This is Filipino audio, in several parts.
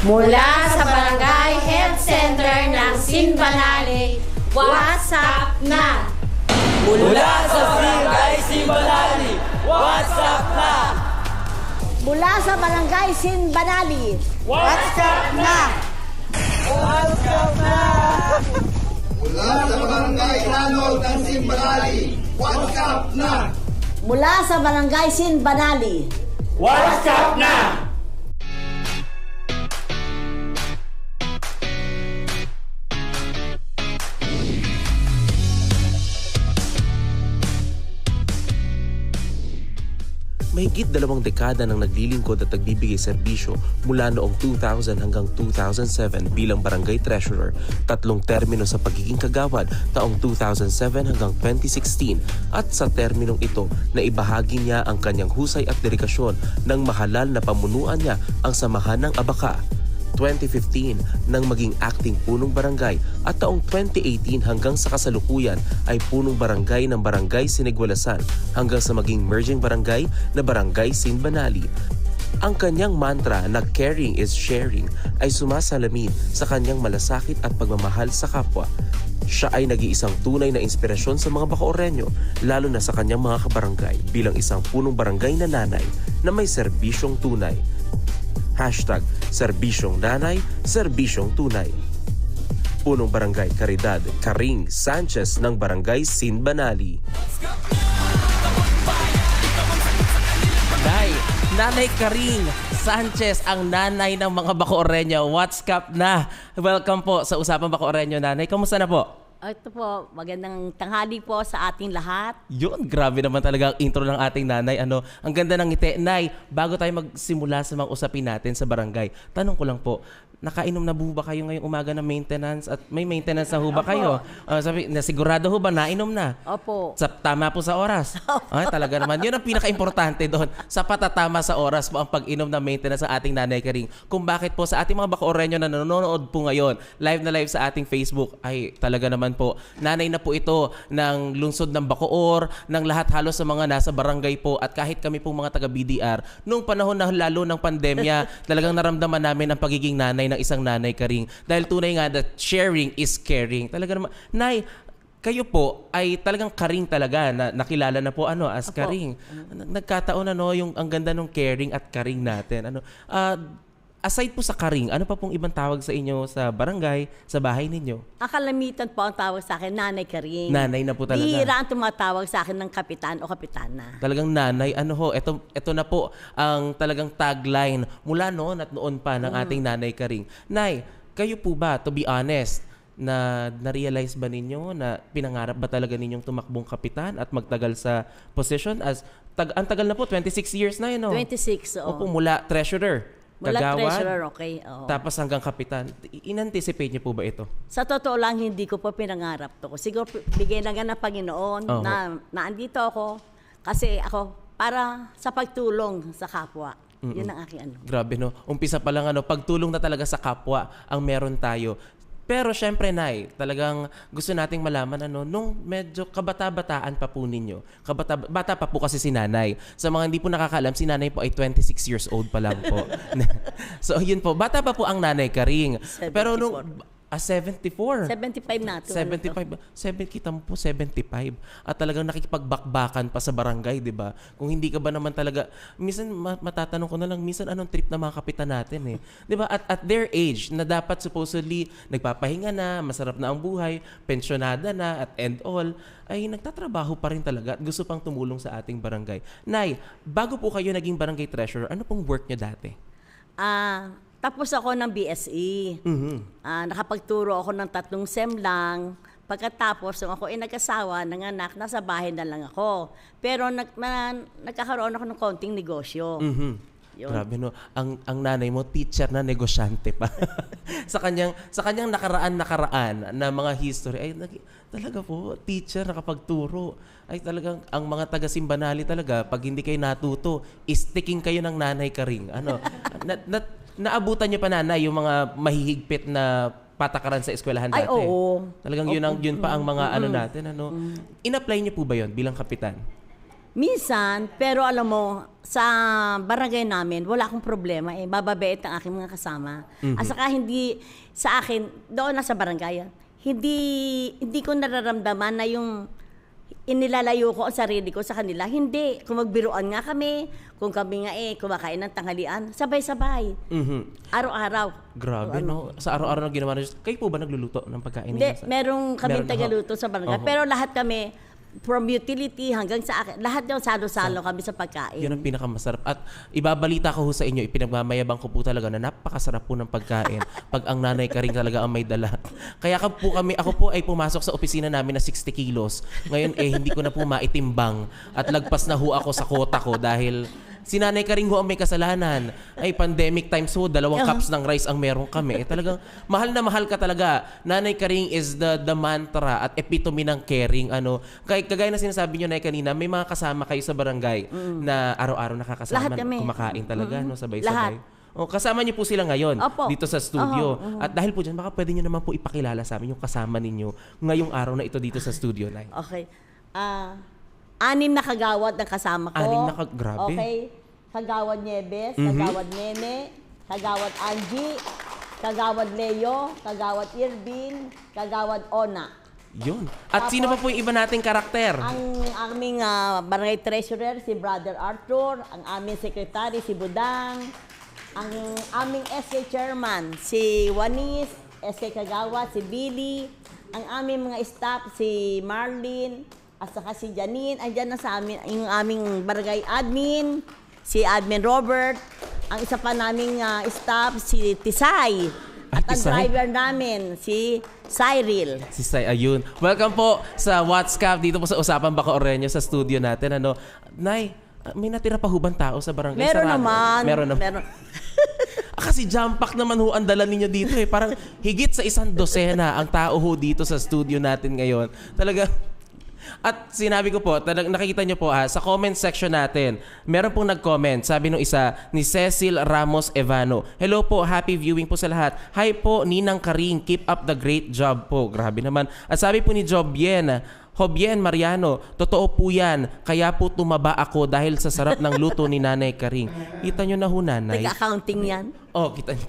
Mula sa Barangay Health Center ng Sinbanali, WhatsApp na! Mula sa Barangay Sinbanali, WhatsApp na! Mula sa Barangay Sinbanali, WhatsApp na! WhatsApp na! Mula sa Barangay Lanog ng Sinbanali, WhatsApp na! mula sa Barangay Sinbanali, WhatsApp na! Mahigit 2 dekada nang naglilingkod at nagbibigay serbisyo mula noong 2000 hanggang 2007 bilang barangay treasurer, 3 termino sa pagiging kagawad taong 2007 hanggang 2016 at sa terminong ito na ibahagi niya ang kanyang husay at dedikasyon ng mahalal na pamunuan niya ang Samahan ng Abaka. 2015 nang maging acting punong barangay at taong 2018 hanggang sa kasalukuyan ay punong barangay ng Barangay Sinigwalasan hanggang sa maging merging barangay na Barangay Sinbanali. Ang kanyang mantra na caring is sharing ay sumasalamin sa kanyang malasakit at pagmamahal sa kapwa. Siya ay nag-iisang tunay na inspirasyon sa mga Bacoorreño, lalo na sa kanyang mga kabarangay bilang isang punong barangay na nanay na may serbisyong tunay. #Serbisyong Nanay, Serbisyong Tunay. Punong Barangay Caridad Karing Sanchez ng Barangay Sinbanali. Nanay Karing Sanchez, ang nanay ng mga Bacoorreño. WhatsApp na. Welcome po sa Usapang Bacoorreño, Nanay. Kamusta na po? ito po, magandang tanghali po sa ating lahat. Yun, grabe naman talaga ang intro ng ating nanay. Ang ganda ng ngiti. Nay, bago tayo magsimula sa mga usapin natin sa barangay, tanong ko lang po, nakainom na ba kayo ngayong umaga ng maintenance? At may maintenance na ho ba kayo? Sigurado ho ba nainom na? Opo. Tama po sa oras? Ay, talaga naman. Yun ang pinaka-importante doon. Sapat at tama sa oras po ang pag-inom ng maintenance ng ating Nanay Karing. Kung bakit po sa ating mga Bacoorreño na nanonood po ngayon, live na live sa ating Facebook, ay talaga naman po, nanay na po ito ng lungsod ng Bacoor, ng lahat halos sa mga nasa barangay po, at kahit kami po mga taga-BDR, nung panahon na lalo ng pandemya, talagang naramdaman namin ang pagiging nanay ng isang Nanay Karing. Dahil tunay nga that sharing is caring. Talaga naman, Nay, kayo po ay talagang karing talaga, na nakilala na po as Opo. karing. Nagkataon yung ang ganda ng caring at karing natin. Aside po sa karing, ano pa pong ibang tawag sa inyo sa barangay, sa bahay ninyo? Ang kalamitan po ang tawag sa akin, Nanay Karing. Nanay na po talaga. Bihira ang tumatawag sa akin ng kapitan o kapitana. Talagang nanay, ito na po ang talagang tagline mula noon at noon pa ng ating Nanay Karing. Nay, kayo po ba, to be honest, na-realize ba ninyo na pinangarap ba talaga ninyong tumakbong kapitan at magtagal sa position as ang tagal na po, 26 years na yun, no? 26, oo. Opo, mula treasurer, Mula kagawad, treasurer, okay. Oo. tapos hanggang kapitan. In-anticipate niyo po ba ito? Sa totoo lang, hindi ko po pinangarap to. Siguro bigay lang ng Panginoon Oo. na andito ako kasi ako para sa pagtulong sa kapwa. Yun ang aking Grabe, no? Umpisa pa lang, pagtulong na talaga sa kapwa ang meron tayo. Pero syempre, Nay, talagang gusto nating malaman, nung medyo kabata-bataan pa po ninyo, bata pa po kasi si Nanay. Sa mga hindi po nakakaalam, si Nanay po ay 26 years old pa lang po. So, yun po. Bata pa po ang Nanay Karing. 74. Pero nung 74. 75 na ito. 75. Kita mo po, 75. At talagang nakikipagbakbakan pa sa barangay, di ba? Kung hindi ka ba naman talaga, minsan matatanong ko na lang, minsan anong trip na mga kapitan natin, eh. Di ba? At their age, na dapat supposedly nagpapahinga na, masarap na ang buhay, pensyonada na, at and all, ay nagtatrabaho pa rin talaga at gusto pang tumulong sa ating barangay. Nay, bago po kayo naging barangay treasurer, ano pong work nyo dati? Tapos ako ng BSE. Nakapagturo ako ng 3 sem lang. Pagkatapos, nung ako nag-asawa, nanganak, nasa bahay na lang ako. Pero nagkakaroon ako ng konting negosyo. Yun. Grabe, no? Ang nanay mo, teacher na, negosyante pa. sa kanyang nakaraan na mga history, ay talaga po, teacher, nakapagturo. Ay talagang, ang mga taga-Simbanali talaga, pag hindi kayo natuto, sticking kayo ng Nanay Karing. Naabutan niyo pa, Nanay, yung mga mahihigpit na patakaran sa eskwelahan dati? Ay, oo. Talagang yun pa ang mga natin. In-apply niyo po ba yon bilang kapitan? Minsan, pero alam mo, sa barangay namin, wala akong problema eh. Bababait ang aking mga kasama. At saka hindi, sa akin, doon na sa barangay, hindi ko nararamdaman na yung inilalayo ko ang sarili ko sa kanila. Hindi. Kung magbiruan nga kami, kung kami nga kumakain ng tanghalian, sabay-sabay. Araw-araw. Grabe, no? Sa araw-araw na ginawa nyo. Kayo po ba nagluluto ng pagkain Hindi, ninyo? merong kami Meron, tagaluto sa barangay. Pero lahat kami, from utility hanggang sa akin, lahat yung salo-salo kami sa pagkain. Yun ang pinakamasarap. At ibabalita ko ho sa inyo, ipinagmamayabang ko po talaga na napakasarap po ng pagkain pag ang nanay ka rin talaga ang may dala. Kaya ako po ay pumasok sa opisina namin na 60 kilos. Ngayon hindi ko na po maitimbang at lagpas na ho ako sa quota ko dahil si Nanay Karing ho ang may kasalanan. Ay, pandemic times ho, 2 cups ng rice ang meron kami. Talagang mahal na mahal ka talaga. Nanay Karing is the mantra at epitome ng caring. Kagaya na sinasabi nyo, Nay, kanina, may mga kasama kayo sa barangay na araw-araw nakakasama. Lahat kami. Kumakain talaga, sabay-sabay. Lahat. Kasama niyo po sila ngayon Opo. dito sa studio. At dahil po dyan, baka pwede nyo naman po ipakilala sa amin yung kasama ninyo ngayong araw na ito dito sa studio, Nay. Okay. 6 na kagawad ng kasama ko. 6 grabe. Okay. Kagawad Nieves, kagawad Nene, kagawad Angie, kagawad Leo, kagawad Irvin, kagawad Ona. Yun. At sino pa po yung iba nating karakter? Ang aming barangay treasurer, si Brother Arthur. Ang aming secretary, si Budang. Ang aming SK chairman, si Wanis. SK Kagawad, si Billy. Ang aming mga staff, si Marlene. At saka si Janine. Andyan na sa amin, yung aming barangay admin, si Admin Robert. Ang isa pa naming staff, si Tisay. At ang Tisay? driver namin, si Cyril. Si Sai, ayun. Welcome po sa WhatsApp dito po sa Usapan Bacoorreño sa studio natin. Nay, may natira pa hubang tao sa barangay? Meron Sarado. naman. Meron naman. Meron. Kasi jam pack naman ho ang dala ninyo dito eh. Parang higit sa 100 ang tao ho dito sa studio natin ngayon. Talaga. At sinabi ko po, nakikita nyo po sa comment section natin, meron pong nag-comment. Sabi nung isa, ni Cecil Ramos Evano. Hello po, happy viewing po sa lahat. Hi po, Ninang Karing, keep up the great job po. Grabe naman. At sabi po ni Hobien Mariano, totoo po yan. Kaya po tumaba ako dahil sa sarap ng luto ni Nanay Karing. Kita nyo na ho, Nanay. Nag-accounting yan. Kita nyo.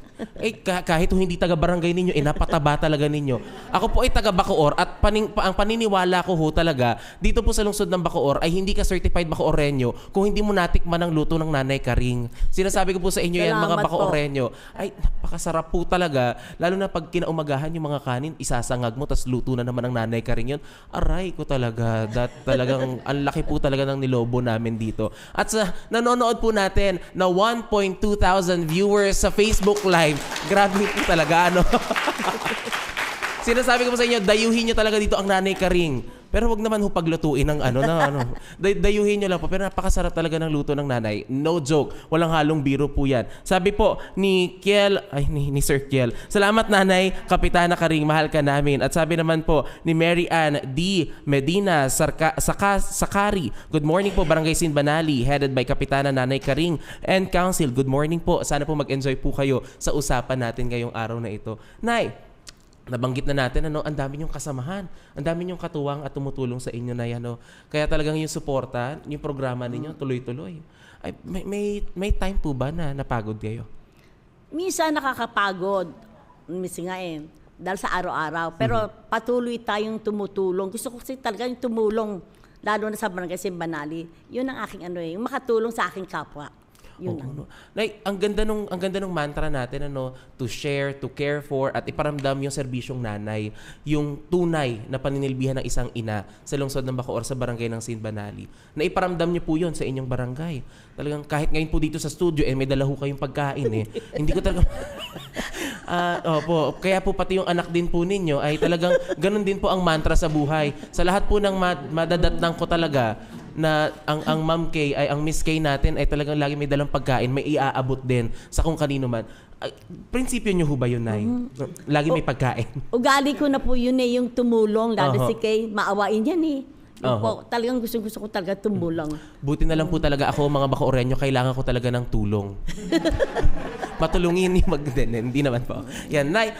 Kahit hindi taga-barangay ninyo, napataba talaga ninyo. Ako po ay taga-Bacoor at ang paniniwala ko ho talaga, dito po sa lungsod ng Bacoor ay hindi ka certified Bacoorreño kung hindi mo natikman ang luto ng Nanay Karing. Sinasabi ko po sa inyo yan, mga Salamat Bacoorreño. Ay, napakasarap po talaga. Lalo na pag kinaumagahan yung mga kanin, isasangag mo, tas luto na naman ng Nanay Karing yun. Aray ko talaga. Talagang, ang laki po talaga ng nilobo namin dito. At sa nanonood po natin na 1,200 viewers sa Facebook Live. Grabe po talaga, Sinasabi ko po sa inyo, dayuhin nyo talaga dito ang Nanay Karing. Pero wag naman ho paglutuin ng dayuhin nyo lang po. Pero napakasarap talaga ng luto ng nanay. No joke. Walang halong biro po yan. Sabi po ni Sir Kiel, salamat Nanay, Kapitana Karing, mahal ka namin. At sabi naman po ni Mary Ann D. Medina Sakari, good morning po Barangay Sinbanali, headed by Kapitana Nanay Karing and Council. Good morning po. Sana po mag-enjoy po kayo sa usapan natin ngayong araw na ito. Nay, nabanggit na natin, ang dami niyong kasamahan. Ang dami niyong katuwang at tumutulong sa inyo na yan. Kaya talagang yung suporta, yung programa ninyo, tuloy-tuloy. Ay, may time po ba na napagod kayo? Minsan nakakapagod. Minsan nga dahil sa araw-araw. Pero patuloy tayong tumutulong. Gusto ko kasi talaga yung tumulong, lalo na sa Barangay Sinbanali. Yun ang aking yung makatulong sa aking kapwa. Yun lang. Like, ang ganda nung mantra natin, to share, to care for, at iparamdam yung serbisyong nanay, yung tunay na paninilbihan ng isang ina sa lungsod ng Bacoor sa barangay ng Sinbanali. Na iparamdam niyo po yun sa inyong barangay. Talagang kahit ngayon po dito sa studio, may dala ho kayong pagkain Hindi ko talaga... Opo, kaya po pati yung anak din po ninyo ay talagang ganun din po ang mantra sa buhay. Sa lahat po ng madadatnang ko talaga, na ang Ma'am Kay ay ang Miss Kay natin ay talagang lagi may dalang pagkain, may iaabot din sa kung kanino man. Prinsipyo niyo ho ba yun, Nay? Lagi may pagkain. Ugali ko na po yun yung tumulong, lalo si Kay, maawain yan Yun po, talagang gusto ko talaga tumulong. Buti na lang po talaga ako, mga Bacooreno, kailangan ko talaga ng tulong. Matulungin yung hindi naman po. Yan, Nay,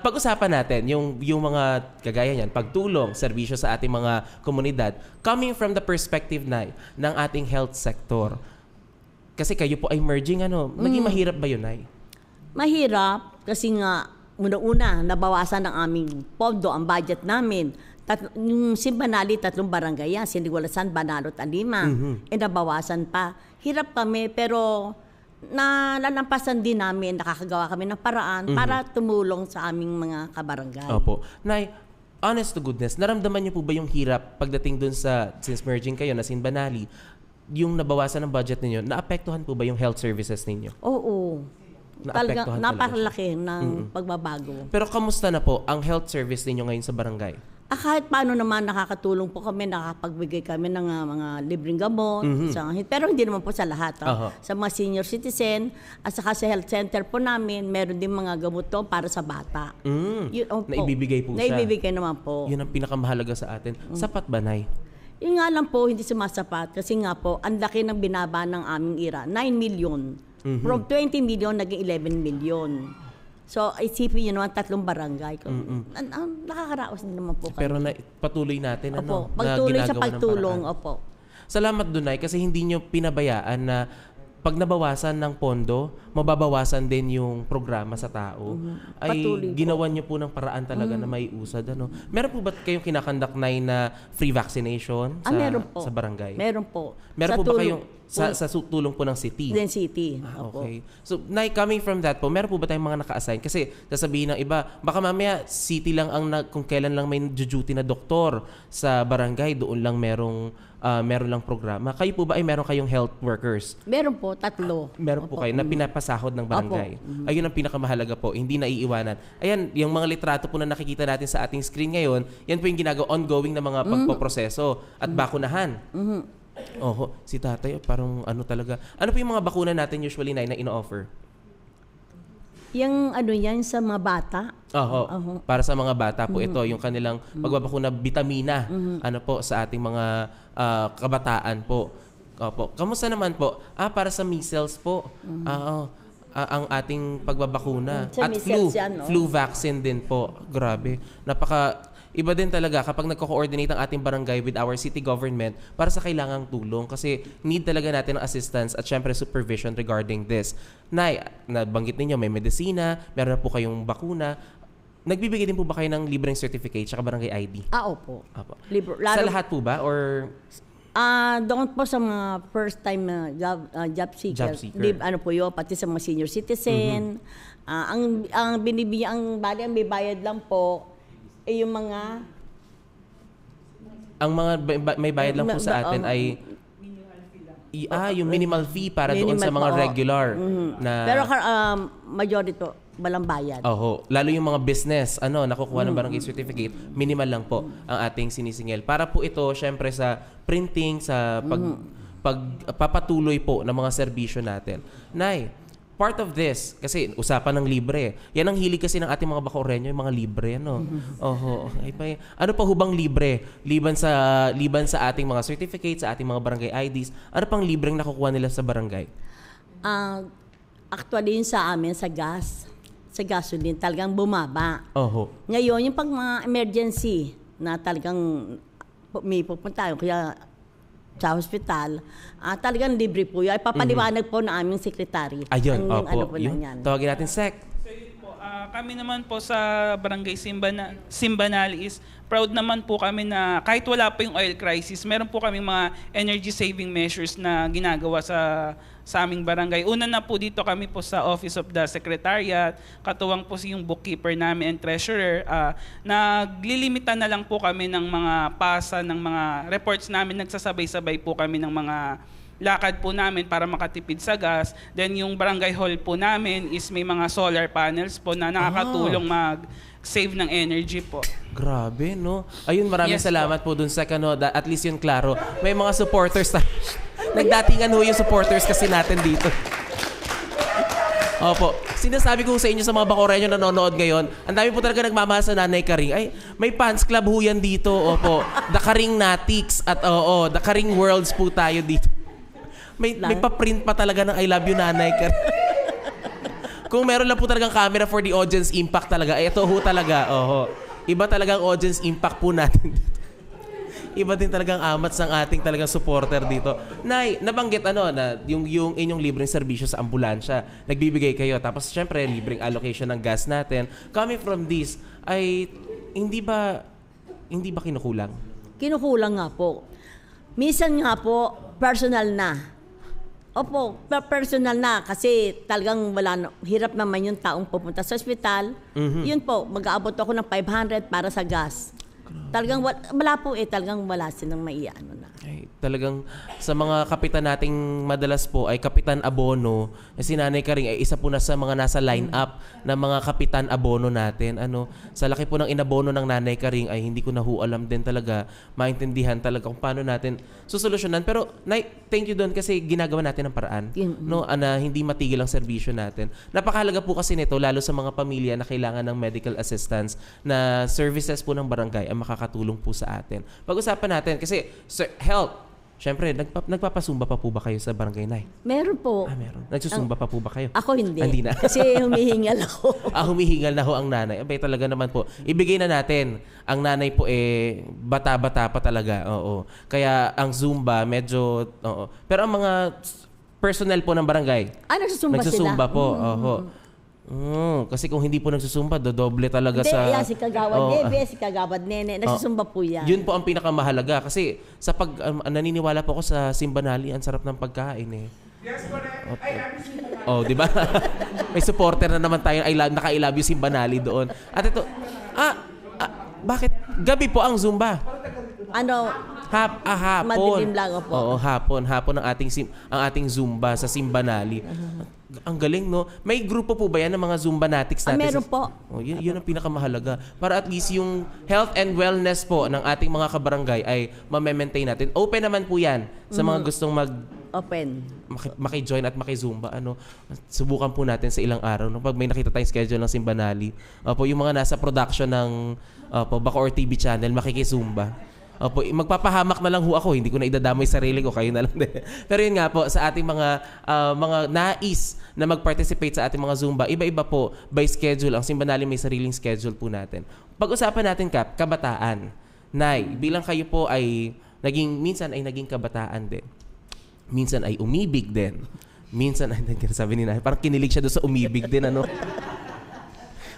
pag-usapan natin yung mga kagaya niyan, pagtulong, serbisyo sa ating mga komunidad, coming from the perspective, Nay, ng ating health sector. Kasi kayo po ay merging, naging mahirap ba yun, Nay? Mahirap kasi nga, una-una, nabawasan ng aming pondo, ang budget namin. Yung Simbanali, 3 barangay yan, Sinigulasan, Banalot, Alima. Nabawasan pa. Hirap kami, pero nalalampasan din namin, nakakagawa kami ng paraan para tumulong sa aming mga kabarangay. Opo. Nay, honest to goodness, naramdaman niyo po ba yung hirap pagdating dun since merging kayo na Sinbanali, yung nabawasan ng budget ninyo, naapektuhan po ba yung health services ninyo? Oo. Talaga, napakalaki ng pagbabago. Pero kamusta na po ang health service ninyo ngayon sa barangay? Kahit paano naman nakakatulong po kami, nakapagbigay kami ng mga libreng gamot. Pero hindi naman po sa lahat. Sa mga senior citizen at saka sa health center po namin, meron din mga gamot to para sa bata. Naibibigay po siya? Naibibigay naman po. Yun ang pinakamahalaga sa atin. Sapat ba, Nay? Yun nga lang po, hindi sumasapat. Kasi nga po, ang laki ng binaba ng aming IRA. 9 million. From 20 million, naging 11 million. So, isipin nyo naman 3 barangay. Nakakaraos din naman po kami. Pero patuloy natin, opo, pagtuloy sa pagtulong, opo. Salamat doon, Nay, kasi hindi nyo pinabayaan na pag nabawasan ng pondo, mababawasan din yung programa sa tao. Ay ginawan niyo po ng paraan talaga na may usad. Meron po ba kayong kinakandak na free vaccination sa barangay? Meron po. Meron po ba kayong sa tulong po ng city? Then city. Okay. So, Nay, coming from that po, meron po ba tayong mga naka-assign? Kasi sasabihin ng iba, baka mamaya city lang kung kailan lang may duty na doktor sa barangay, doon lang meron lang programa. Kayo po ba ay meron kayong health workers? Meron po, 3. Meron po kayo na pinapasahod ng barangay. Ayun ang pinakamahalaga po, hindi naiiwanan. Ayan, yung mga litrato po na nakikita natin sa ating screen ngayon, yan po yung ginagawa ongoing na mga pagpoproseso at bakunahan. Si tatay, parang talaga. Ano po yung mga bakuna natin usually, Nay, na ino-offer? Yung yan sa mga bata. Para sa mga bata po ito, yung kanilang pagbabakuna vitamina po sa ating mga kabataan po. Kamusta naman po? Para sa measles po. Ang ating pagbabakuna. At flu vaccine din po. Grabe. Iba din talaga kapag nagko-coordinate ang ating barangay with our city government para sa kailangang tulong kasi need talaga natin ng assistance at syempre supervision regarding this. Nay, nabanggit ninyo may medisina, meron na po kayong bakuna. Nagbibigay din po ba kayo ng libreng certificate sa barangay ID? Opo. Sa lahat po ba or doon po sa mga first time job seeker. Ano po yun, pati sa mga senior citizen. Ang binibigyan, ang may bayad lang po yung mga may bayad lang po sa atin ay yung minimal fee para doon sa mga regular na. Pero majority po walang bayad. Lalo yung mga business nakukuha ng barangay certificate, minimal lang po ang ating sinisingil. Para po ito syempre sa printing, sa pagpapatuloy po ng mga serbisyo natin. Nay, part of this, kasi usapan ng libre. Yan ang hilig kasi ng ating mga Bacooreno, yung mga libre, Ano pa hubang libre? Liban sa ating mga certificates, sa ating mga barangay IDs, ano pang libreng nakukuha nila sa barangay? Actually, yun sa amin, sa gas. Sa gasoline, talagang bumaba. Ngayon, yung pag mga emergency na talagang may pupunta, kaya sa hospital, talagang libre po yun. Ay papaliwanag po na aming sekretary. Ayun, tawagin natin, Sec. Kami naman po sa Barangay Simbanali is proud naman po kami na kahit wala pa yung oil crisis, meron po kami mga energy saving measures na ginagawa sa aming barangay. Una na po dito kami po sa Office of the Secretariat, katuwang po yung bookkeeper namin and treasurer. Naglilimitan na lang po kami ng mga pasa, ng mga reports namin, nagsasabay-sabay po kami ng mga lakad po namin para makatipid sa gas. Then yung barangay hall po namin is may mga solar panels po na nakakatulong mag-save ng energy po. Grabe, no? Ayun, maraming salamat po dun sa at least yun klaro. May mga supporters na nagdatingan yung supporters kasi natin dito. Opo. Sinasabi ko sa inyo sa mga Bacoreño na nanonood ngayon, ang dami po talaga nagmamahal sa Nanay Karing. Ay, may fans club ho yan dito. Opo. The Karing Natics at The Karing Worlds po tayo dito. May pa-print pa talaga ng I love you Nanay Karing. Kung meron lang po talagang camera for the audience impact talaga, ay ito ho talaga. Iba talagang audience impact po natin dito. Iba din talagang amats ng ating talagang supporter dito. Nay, nabanggit na yung inyong libreng serbisyo sa ambulansya, nagbibigay kayo. Tapos syempre, libreng allocation ng gas natin. Coming from this, ay hindi ba kinukulang? Kinukulang nga po. Minsan nga po, personal na. Opo, personal na kasi talagang hirap naman yung taong pupunta sa ospital. Yun po, mag-aabot ako ng 500 para sa gas. Talagang wala po talagang wala silang maiano na. Ay, talagang sa mga kapitan nating madalas po ay Kapitan Abono. Si Nanay Karing ay isa po na sa mga nasa line-up na mga Kapitan Abono natin. Sa laki po ng inabono ng Nanay Karing ay hindi ko na alam din talaga, maintindihan talaga kung paano natin susolusyonan. Pero Nay, thank you doon kasi ginagawa natin ang paraan. Na hindi matigil ang serbisyo natin. Napakahalaga po kasi nito lalo sa mga pamilya na kailangan ng medical assistance na services po ng barangay ang makakatulong po sa atin. Pag-usapan natin kasi health. Siyempre, nagpapasumba pa po ba kayo sa barangay, Nay? Meron po. Meron. Nagsusumba pa po ba kayo? Ako hindi. Hindi na. Kasi humihingal ako. Humihingal na ho ang nanay. Abay, talaga naman po. Ibigay na natin. Ang nanay po bata-bata pa talaga. Oo. Kaya ang Zumba, medyo, Pero ang mga personnel po ng barangay, nagsusumba sila. po. Kasi kung hindi po nagsusumba, dodoble talaga Hindi, sa... si Kagawad si Kagawad Nene. Nagsusumba po yan. Yun po ang pinakamahalaga. Kasi sa naniniwala po ako sa Simbanali, ang sarap ng pagkain Yes, correct. Di ba? May supporter na naman tayo. Naka-I love you Simbanali doon. At ito, bakit? Gabi po ang Zumba. Hapon. Madilim lang po. Oo, hapon ang ating Zumba sa Simbanali. Ang galing, no? May grupo po ba yan ng mga Zumba Natics natin? Meron po. Yun ang pinakamahalaga. Para at least yung health and wellness po ng ating mga kabarangay ay ma-maintain natin. Open naman po yan sa mga gustong maki-join at maki-Zumba. Subukan po natin sa ilang araw. Pag may nakita tayong schedule ng Simbanali, yung mga nasa production ng Bacoor TV channel, makiki-Zumba. Magpapahamak na lang ako. Hindi ko na idadamay sarili ko. Kayo na lang din. Pero yun nga po, sa ating mga nais na mag-participate sa ating mga Zumba, iba-iba po by schedule. Ang Simbanali may sariling schedule po natin. Pag-usapan natin, kabataan. Nay, bilang kayo po ay minsan ay naging kabataan din. Minsan ay umibig din. Minsan ay, sabi ni Nay, parang kinilig siya doon sa umibig din,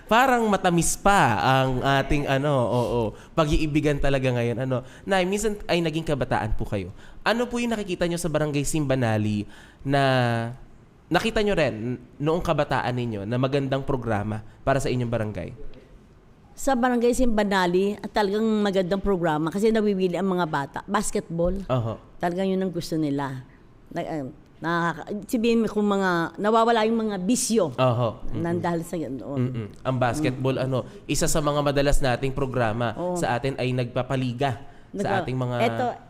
Parang matamis pa ang ating pag-iibigan talaga ngayon. Nay, minsan ay naging kabataan po kayo. Ano po yung nakikita nyo sa Barangay Simbanali na nakita nyo rin noong kabataan ninyo na magandang programa para sa inyong barangay? Sa Barangay Simbanali, talagang magandang programa kasi nawiwili ang mga bata. Basketball. Talagang yun ang gusto nila. Sabihin mo kung nawawala yung mga bisyo dahil sa yun. Ang basketball, isa sa mga madalas nating programa sa atin ay nagpapaliga sa ating mga...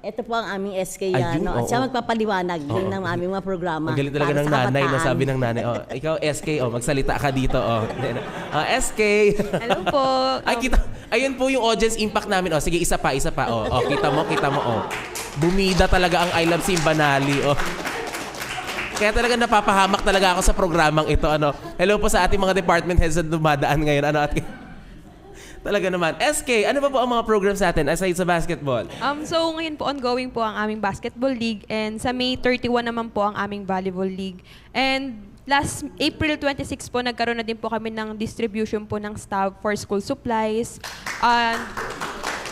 Ito po ang aming SK yan. At siya magpapaliwanag din ng aming mga programa. Ang galing talaga ng nanay, sabi ng nanay. Ikaw, SK, magsalita ka dito. SK! Hello po. Ayun po yung audience impact namin. Sige, isa pa. Kita mo. Bumida talaga ang I Love Simbanali. Kaya talaga napapahamak talaga ako sa programang ito. Hello po sa ating mga department heads na dumadaan ngayon. Talaga naman. SK, ano ba po ang mga programs natin aside sa basketball? So ngayon po ongoing po ang aming basketball league and sa May 31 naman po ang aming volleyball league. And last April 26 po nagkaroon na din po kami ng distribution po ng staff for school supplies.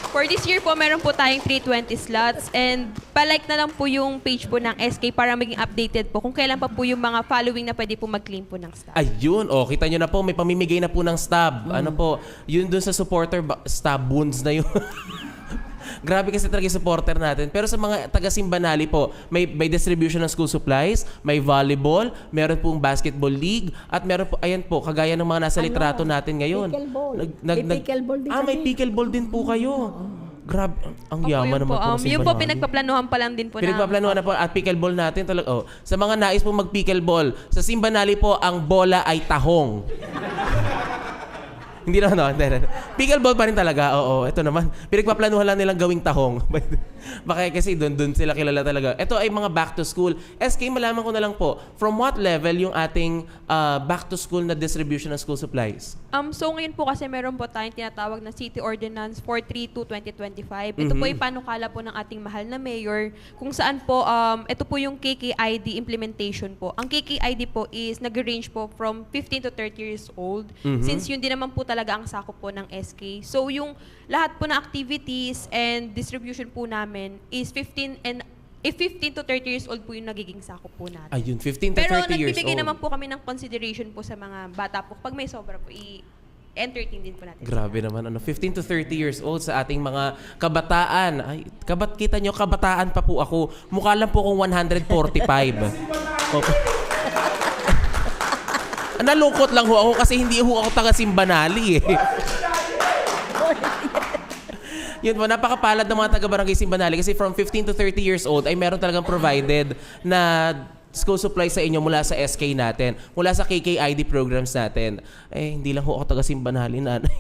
For this year po, meron po tayong 320 slots and palike na lang po yung page po ng SK para maging updated po kung kailan pa po yung mga following na pwede po mag-claim po ng stab. Ayun, kita nyo na po, may pamimigay na po ng stab. Yun dun sa supporter, stab wounds na yun. Grabe kasi talaga yung supporter natin. Pero sa mga taga-Simbanali po, may distribution ng school supplies, may volleyball, meron pong basketball league, at meron po, ayan po, kagaya ng mga nasa litrato natin ngayon. Pickleball. May pickleball din may pickleball din po kayo. Grabe, ang Opo, yaman yun naman po ng Yun po, Simbanali. pinagpaplanuhan pa lang din po Pinagpaplanuhan na po at pickleball natin talaga. Oh, sa mga nais po mag-pickleball, sa Simbanali po, ang bola ay tahong. Hindi na, no? Pickleball pa rin talaga. Oo, ito naman. Pinagpaplanuhan lang nilang gawing tahong. Baka kasi doon sila kilala talaga. Ito ay mga back to school. SK, malaman ko na lang po, from what level yung ating back to school na distribution ng school supplies? So ngayon po kasi meron po tayong tinatawag na City Ordinance 432/2025. Ito po yung panukala po ng ating mahal na mayor kung saan po ito po yung KKID implementation po. Ang KKID po is nag-range po from 15 to 30 years old since yun din naman po talaga ang sakop po ng SK. So yung lahat po ng activities and distribution po namin is 15 to 30 years old po yung nagiging sakop po natin. Ayun, 15 to 30 years old. Pero nagbibigay naman po kami ng consideration po sa mga bata po. Pag may sobra po, i-entertain din po natin. Grabe naman, 15 to 30 years old sa ating mga kabataan. Ay, kita nyo, kabataan pa po ako. Mukha lang po akong 145. Nalungkot lang ho ako kasi hindi ho ako taga Simbanali eh. Yun po, napakapalad ng mga taga-barangay Simbanali kasi from 15 to 30 years old ay meron talagang provided na school supply sa inyo mula sa SK natin, mula sa KKID programs natin. Hindi lang ho ako taga-Simbanali, nanay.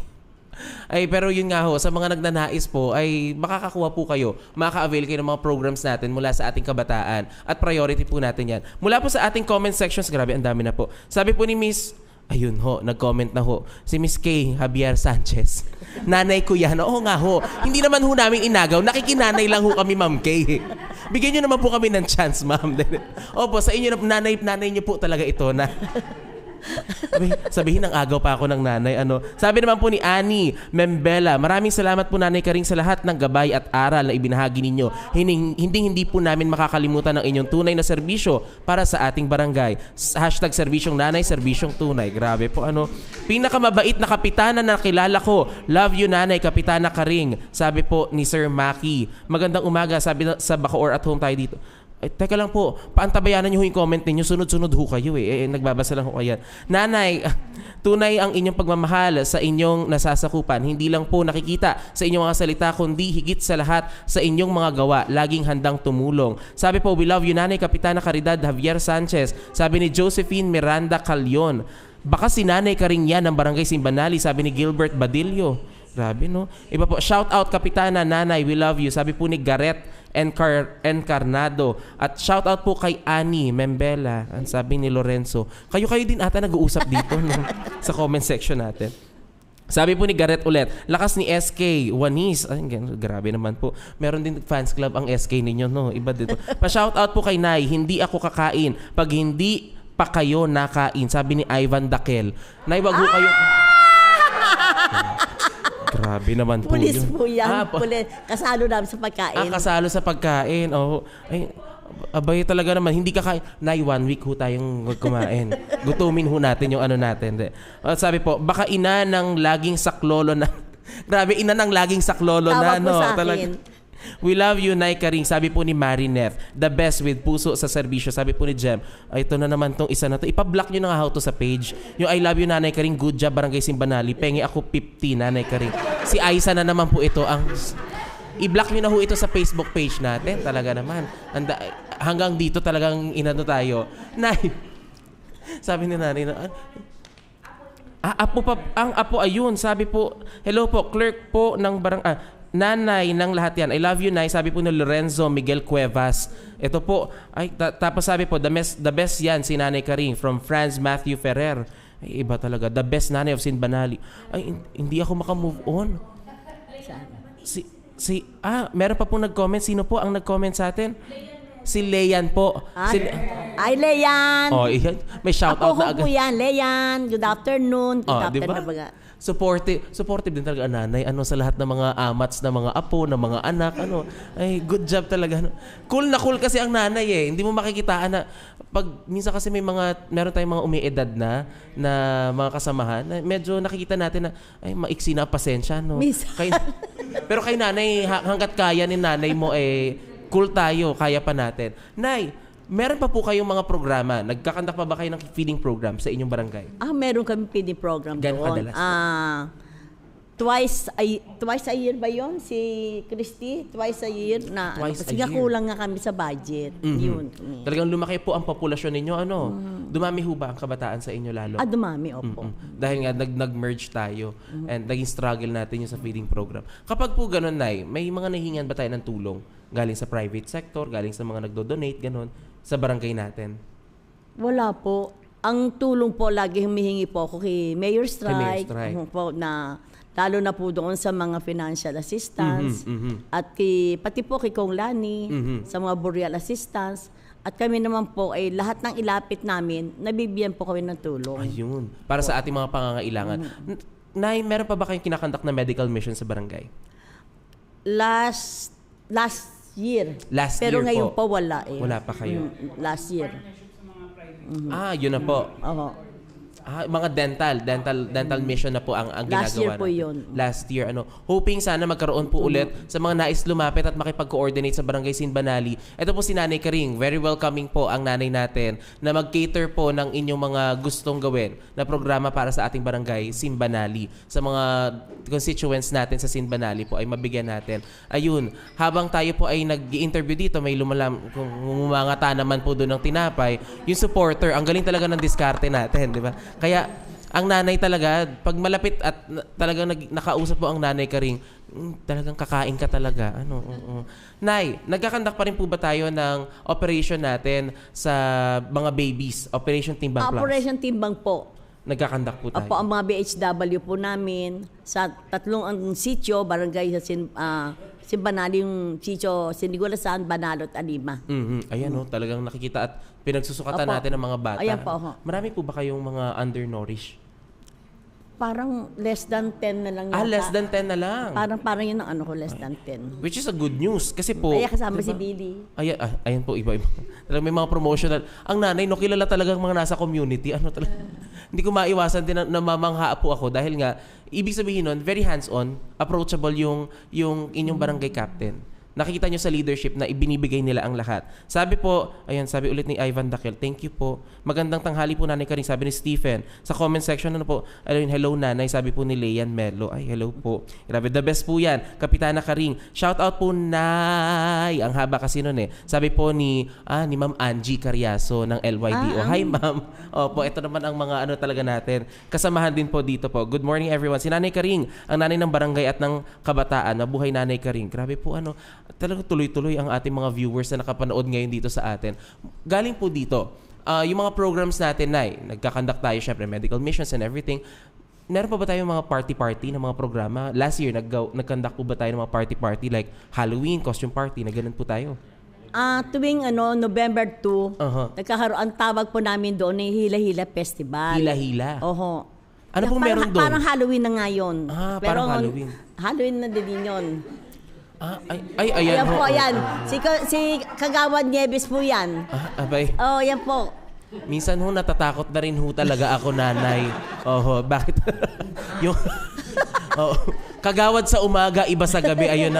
Pero yun nga ho, sa mga nagnanais po, ay makakakuha po kayo, makaka-avail kayo ng mga programs natin mula sa ating kabataan at priority po natin yan. Mula po sa ating comment sections, grabe, ang dami na po. Sabi po ni Miss, ayun ho, nag-comment na ho, si Miss K. Javier Sanchez. Nanay ko yan. Oo nga ho, hindi naman ho namin inagaw, nakikinanay lang ho kami, Ma'am K. Bigyan nyo naman po kami ng chance, ma'am. Opo, sa inyo, nanay nyo po talaga ito na... Sabihin ng agaw pa ako ng nanay. Sabi naman po ni Annie Membela, maraming salamat po Nanay Karing sa lahat ng gabay at aral na ibinahagi ninyo. Hindi po namin makakalimutan ang inyong tunay na serbisyo para sa ating barangay. Hashtag serbisyong nanay, serbisyong tunay. Grabe po Pinakamabait na kapitana na kilala ko. Love you Nanay, Kapitana Karing. Sabi po ni Sir Maki. Magandang umaga, sabi sa Bacoor at home tayo dito. Teka lang po, paantabayanan nyo yung comment ninyo, sunod-sunod ho kayo nagbabasa lang ho kayo. Nanay, tunay ang inyong pagmamahal sa inyong nasasakupan. Hindi lang po nakikita sa inyong mga salita, kundi higit sa lahat sa inyong mga gawa. Laging handang tumulong. Sabi po, we love you Nanay, Kapitana Caridad Javier Sanchez. Sabi ni Josephine Miranda Calyon. Baka si Nanay Karing yan ng Barangay Simbanali, sabi ni Gilbert Badillo. Grabe no? Iba po, shout out Kapitana, Nanay, we love you. Sabi po ni Garrett Encarnado. At shout out po kay Annie Membela. Ang sabi ni Lorenzo. Kayo din ata nag-uusap dito no? Sa comment section natin. Sabi po ni Garrett ulit, lakas ni SK, Wanis. Ay, grabe naman po. Meron din fans club ang SK ninyo, no? Iba dito. Pa-shout out po kay Nay, hindi ako kakain. Pag hindi pa kayo nakain. Sabi ni Ivan Dakel. Nay, wag ho kayo... Grabe naman po Pulis yun. po yan. Pulis. Kasalo namin sa pagkain. Kasalo sa pagkain. Abay talaga naman. Hindi kakain. Nay, 1 week ho tayong kumain. Gutumin ho natin yung natin. Sabi po, baka ina ng laging saklolo na... Grabe, ina ng laging saklolo na. Tawag mo sa akin. We love you, Nay Karing. Sabi po ni Marinette, the best with puso sa serbisyo. Sabi po ni Jem, ito na naman tong isa na to. Ipa-block nyo na nga to sa page. Yung I love you, Nanay Karing, good job, Barangay Simbanali. Penge ako 50, Nanay Karing. Si Aiza na naman po ito ang... I-block nyo na ho ito sa Facebook page natin. Talaga naman. Hanggang dito talagang tayo. Nay, sabi ni Nanay na... apo pa, ang apo ayun. Sabi po, hello po, clerk po ng Nanay ng lahat yan. I love you, Nay. Sabi po ni Lorenzo Miguel Cuevas. Ito po. Tapos sabi po, the best yan si Nanay Karing from Franz Matthew Ferrer. Iba talaga. The best nanay of Sinbanali. Hindi ako makamove on. Meron pa po nag-comment. Sino po ang nag-comment sa atin? Si Leyan po. Leyan! May shoutout na agad. Ako po yan, Leyan. Good afternoon. Good afternoon. Diba? Supportive din talaga nanay sa lahat ng mga amats na mga apo, ng mga anak, good job talaga. Cool na cool kasi ang nanay Hindi mo makikitaan na pag minsan kasi meron tayong mga umiedad na mga kasamahan na medyo nakikita natin na maiksi na pasensya no. Pero kay nanay hangga't kaya ni nanay mo cool tayo, kaya pa natin. Nay, meron pa po kayong mga programa. Nagkakandak pa ba kayo ng feeding program sa inyong barangay? Meron kami feeding program doon. Gano'ng kadalas? twice a year ba yon si Christy? Twice a year na Twice a kasi year. kulang nga kami sa budget. Yun. Talagang lumaki po ang populasyon ninyo. Dumami ho ba ang kabataan sa inyo lalo? Dumami, opo. Dahil nga nag-merge tayo and naging struggle natin yung sa feeding program. Kapag po ganun, Nay, may mga nahingan ba tayo ng tulong? Galing sa private sector, galing sa mga nagdo-donate, ganun, sa barangay natin? Wala po. Ang tulong po, lagi humihingi po ako kay Mayor Strike. Strike. Po, na, lalo na po doon sa mga financial assistance. At pati po kay Kong Lani, sa mga burial assistance. At kami naman po ay lahat ng ilapit namin, nabibigyan po kami ng tulong. Ayun. Para sa ating mga pangangailangan. Nay, meron pa ba kayong kinakandak na medical mission sa barangay? Last year. Last Pero year ngayon po. po wala eh. Wala pa kayo. Last year. Yun na po. Oo. Mga dental mission na po ang ginagawa Last year po natin. yun. Last year, hoping sana magkaroon po ulit sa mga nais lumapit at makipag-coordinate sa Barangay Sinbanali. Ito po si Nanay Karing. Very welcoming po ang nanay natin na mag-cater po ng inyong mga gustong gawin na programa para sa ating Barangay Sinbanali. Sa mga constituents natin sa Sinbanali po ay mabigyan natin. Ayun, habang tayo po ay nag-i-interview dito, may kung umangata naman po doon ng tinapay, yung supporter, ang galing talaga ng diskarte natin, di ba? Kaya ang nanay talaga, pag malapit at talagang nakausap po ang Nanay Karing, talagang kakain ka talaga. Nay, nagkakandak pa rin po ba tayo ng operation natin sa mga babies? Operation Timbang Plus? Operation Timbang po. Nagkakandak po tayo? Opo, ang mga BHW po namin sa tatlong ang sitio, barangay sa Sinbanali, yung sitio Sinigulasan, Banalot, Alima. Ayan talagang nakikita at pinagsusukatan natin ng mga bata. Ayan po. Marami po ba kayong mga undernourished? Parang less than 10 na lang yata. Less than 10 na lang. Parang yun ang less than 10. Which is a good news. Kasi po... Kaya kasama si Billy. Ayan po, iba-iba. Talagang may mga promotional. Ang nanay, kilala talagang mga nasa community. Talaga. Hindi ko maiwasan din na mamangha po ako dahil nga, ibig sabihin nun, very hands-on, approachable yung inyong barangay captain. Nakikita nyo sa leadership na ibinibigay nila ang lahat. Sabi po, sabi ulit ni Ivan Daquel, thank you po. Magandang tanghali po, Nanay Karing, sabi ni Stephen. Sa comment section, hello Nanay, sabi po ni Leyan Melo. Ay, hello po. Grabe, the best po yan. Kapitana Karing, shout out po, Nay. Ang haba kasi nun eh. Sabi po ni Ma'am Angie Carriaso ng LYDO. Hi, Ma'am. Opo, ito naman ang mga talaga natin. Kasamahan din po dito po. Good morning, everyone. Si Nanay Karing, ang nanay ng barangay at ng kabataan. Mabuhay Nanay Karing. Grabe po, talagang tuloy-tuloy ang ating mga viewers na nakapanood ngayon dito sa atin. Galing po dito, yung mga programs natin, Nay, nagkakandak tayo, syempre, medical missions and everything. Meron pa ba tayong mga party-party na mga programa? Last year, nagkandak po ba tayo ng mga party-party like Halloween, costume party, na ganun po tayo? Tuwing November 2, nagkakaroon, ang tawag po namin doon ay Hila-Hila Festival. Hila-Hila? Oho. Ano pong meron doon? Parang Halloween na ngayon. Parang Halloween. Halloween na din yun. Ayan po, ayan. Si Kagawad Nieves po yan. Abay. Yan po. Minsan natatakot na rin talaga ako, Nanay. Bakit? Kagawad sa umaga, iba sa gabi. Ayun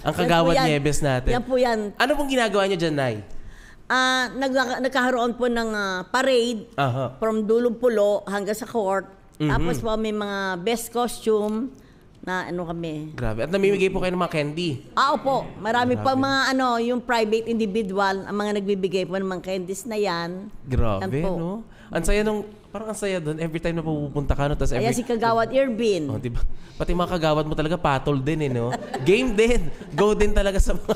ang Kagawad Nieves natin. Yan po yan. Ano pong ginagawa niyo dyan, Nay? Nagkakaroon po ng parade from Dulong Pulo hanggang sa court. Tapos po may mga best costume na kami. Grabe. At namimigay po kayo ng mga candy. Opo. Marami pa mga yung private individual, ang mga nagbibigay po ng mga candies na yan. Grabe, no? Ang saya parang ang saya doon. Every time na pupunta ka, tas Ayan si Kagawad Irvin. Diba? Pati mga kagawad mo talaga patol din, no? Game din. Go din talaga sa mga...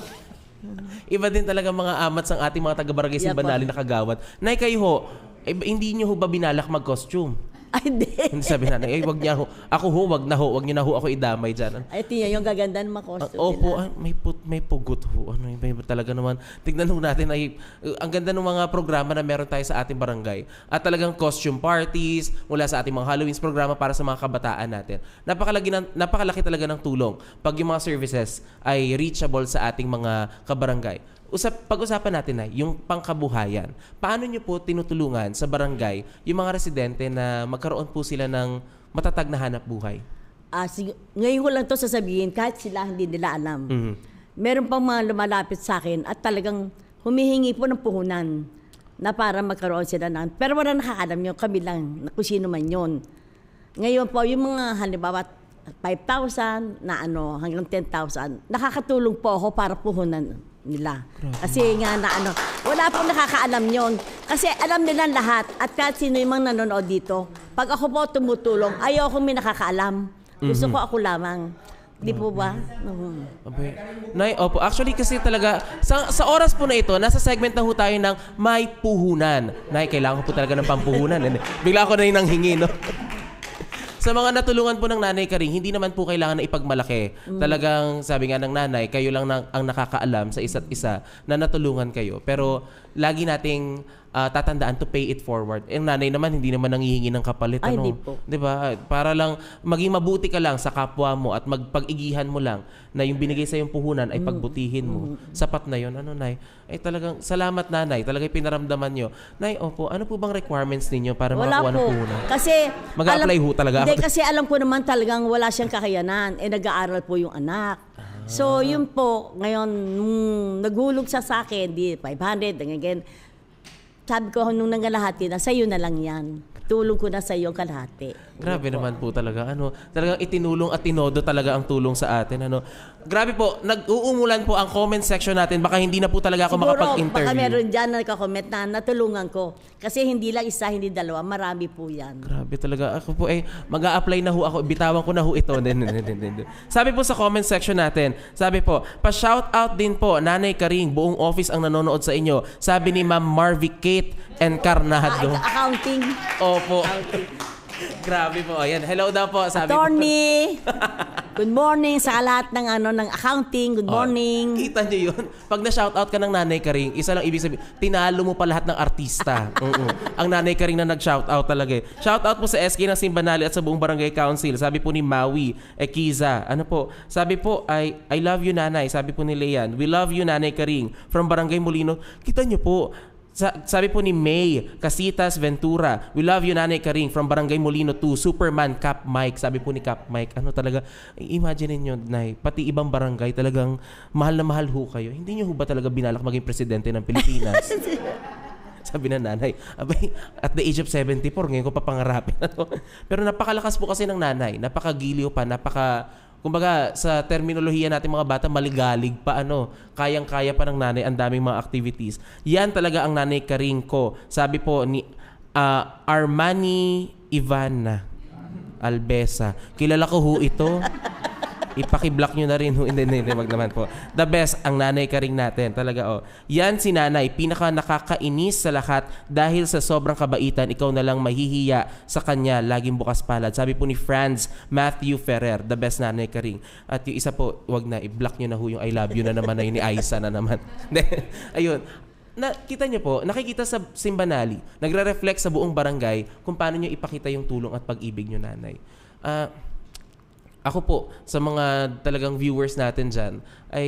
Iba din talaga mga amats ang ating mga taga-barangay Sinbanali na kagawad. Nay, kayo ho, hindi nyo ho ba binalak mag-costume? Hindi. Hindi sabi na, wag niya ho. Ako ho, wag niyo na ho ako idamay dyan. Ay, tiyan yung gaganda ng mga costume opo, may pugot ho. Iba talaga naman. Tignan ho natin, ang ganda ng mga programa na meron tayo sa ating barangay. At talagang costume parties, mula sa ating mga Halloween's programa para sa mga kabataan natin. Napakalaki talaga ng tulong pag yung mga services ay reachable sa ating mga kabarangay. Pag-usapan natin na yung pangkabuhayan. Paano nyo po tinutulungan sa barangay yung mga residente na magkaroon po sila ng matatag na hanap buhay? Ngayon ko lang to sasabihin kahit sila hindi nila alam. Meron pang mga lumalapit sa akin at talagang humihingi po ng puhunan na para magkaroon sila ng... Pero wala nakakalam yun, kami lang, kung sino man yun. Ngayon po, yung mga halimbawa, 5,000 na hanggang 10,000. Nakakatulong po ako para puhunan nila. Kasi nga wala pong nakakaalam yon. Kasi alam nila lahat at kahit sino yung mga nanonood dito, pag ako po tumutulong, ayoko may nakakaalam. Gusto ko ako lamang. Di po ba? Okay. Nay, opo. Actually kasi talaga, sa oras po na ito, nasa segment na ho tayo ng may puhunan. Nay, kailangan ko po talaga ng pampuhunan. Bigla ako na yung nanghingi, no? Sa mga natulungan po ng Nanay Karing, hindi naman po kailangan na ipagmalaki. Talagang sabi nga ng nanay, kayo lang ang nakakaalam sa isa't isa na natulungan kayo. Pero lagi nating tatandaan to pay it forward. Yung nanay naman, hindi naman nanghihingi ng kapalit. Ay, hindi po. Diba? Para lang maging mabuti ka lang sa kapwa mo at magpag-igihan mo lang na yung binigay sa yung puhunan ay pagbutihin mo. Sapat na yun. Nay? Ay talagang, salamat nanay. Talagang pinaramdaman nyo. Nay, opo, ano po bang requirements ninyo para makakuha ng puhunan? Kasi mag-a-apply ho talaga hindi, ako. kasi alam ko naman talagang wala siyang kakayanan. Nag-aaral po yung anak. So, yun po, ngayon, naghulog siya sa akin, di 500, again. Sabi ko, nung nangalahati na, sa'yo na lang yan. Tulong ko na sa'yo ang kalahati. Grabe naman po talaga. Talagang itinulong at tinodo talaga ang tulong sa atin. Grabe po, nag-uumulan po ang comment section natin. Baka hindi na po talaga ako makapag-interview. Baka meron dyan na nagka-comment na natulungan ko. Kasi hindi lang isa, hindi dalawa. Marami po yan. Grabe talaga. Ako po mag-a-apply na ho ako. Bitawan ko na ho ito. Sabi po sa comment section natin, sabi po, pa-shoutout din po, Nanay Karing, buong office ang nanonood sa inyo. Sabi ni Ma'am Marvy Kate Encarnado. Accounting. Opo. Grabe po. Ayan. Hello daw po. Sabi Attorney. Good morning sa lahat ng ng accounting. Good morning. Kita niyo yun? Pag na-shoutout ka ng Nanay Karing, isa lang ibig sabihin, tinalo mo pa lahat ng artista. Ang Nanay Karing na nag-shoutout talaga. Shoutout po sa SK ng Simbanali at sa buong Barangay Council. Sabi po ni Maui Ekiza. Sabi po, I love you Nanay. Sabi po ni Leanne, we love you Nanay Karing. From Barangay Molino. Kita niyo po, sabi po ni May Casitas Ventura, we love you Nanay Karing from Barangay Molino 2, Superman Cap Mike. Sabi po ni Cap Mike, talaga, imagine niyo, Nay, pati ibang barangay talagang mahal na mahal ho kayo. Hindi niyo ho ba talaga binalak maging presidente ng Pilipinas? Sabi na nanay, abay, at the age of 74, ngayon ko papangarapin. Pero napakalakas po kasi ng nanay, napakagiliw pa, kumbaga, sa terminolohiya natin mga bata, maligalig pa, kayang-kaya pa ng nanay, ang daming mga activities. Yan talaga ang Nanay Karing ko. Sabi po ni Armani Ivana Albesa. Kilala ko ho ito. Ipaki-block nyo na rin. Hindi, wag naman po. The best, ang Nanay Karing natin. Talaga, Yan si nanay, pinaka nakakainis sa lahat dahil sa sobrang kabaitan, ikaw na lang mahihiya sa kanya, laging bukas palad. Sabi po ni Franz Matthew Ferrer, the best Nanay Karing. At yung isa po, wag na, i-block nyo na ho yung I love you na naman na yun ni Aiza na naman. Ayun. Kita nyo po, nakikita sa Simbanali, nagre-reflect sa buong barangay kung paano nyo ipakita yung tulong at pag-ibig nyo, nanay. Ako po, sa mga talagang viewers natin dyan, ay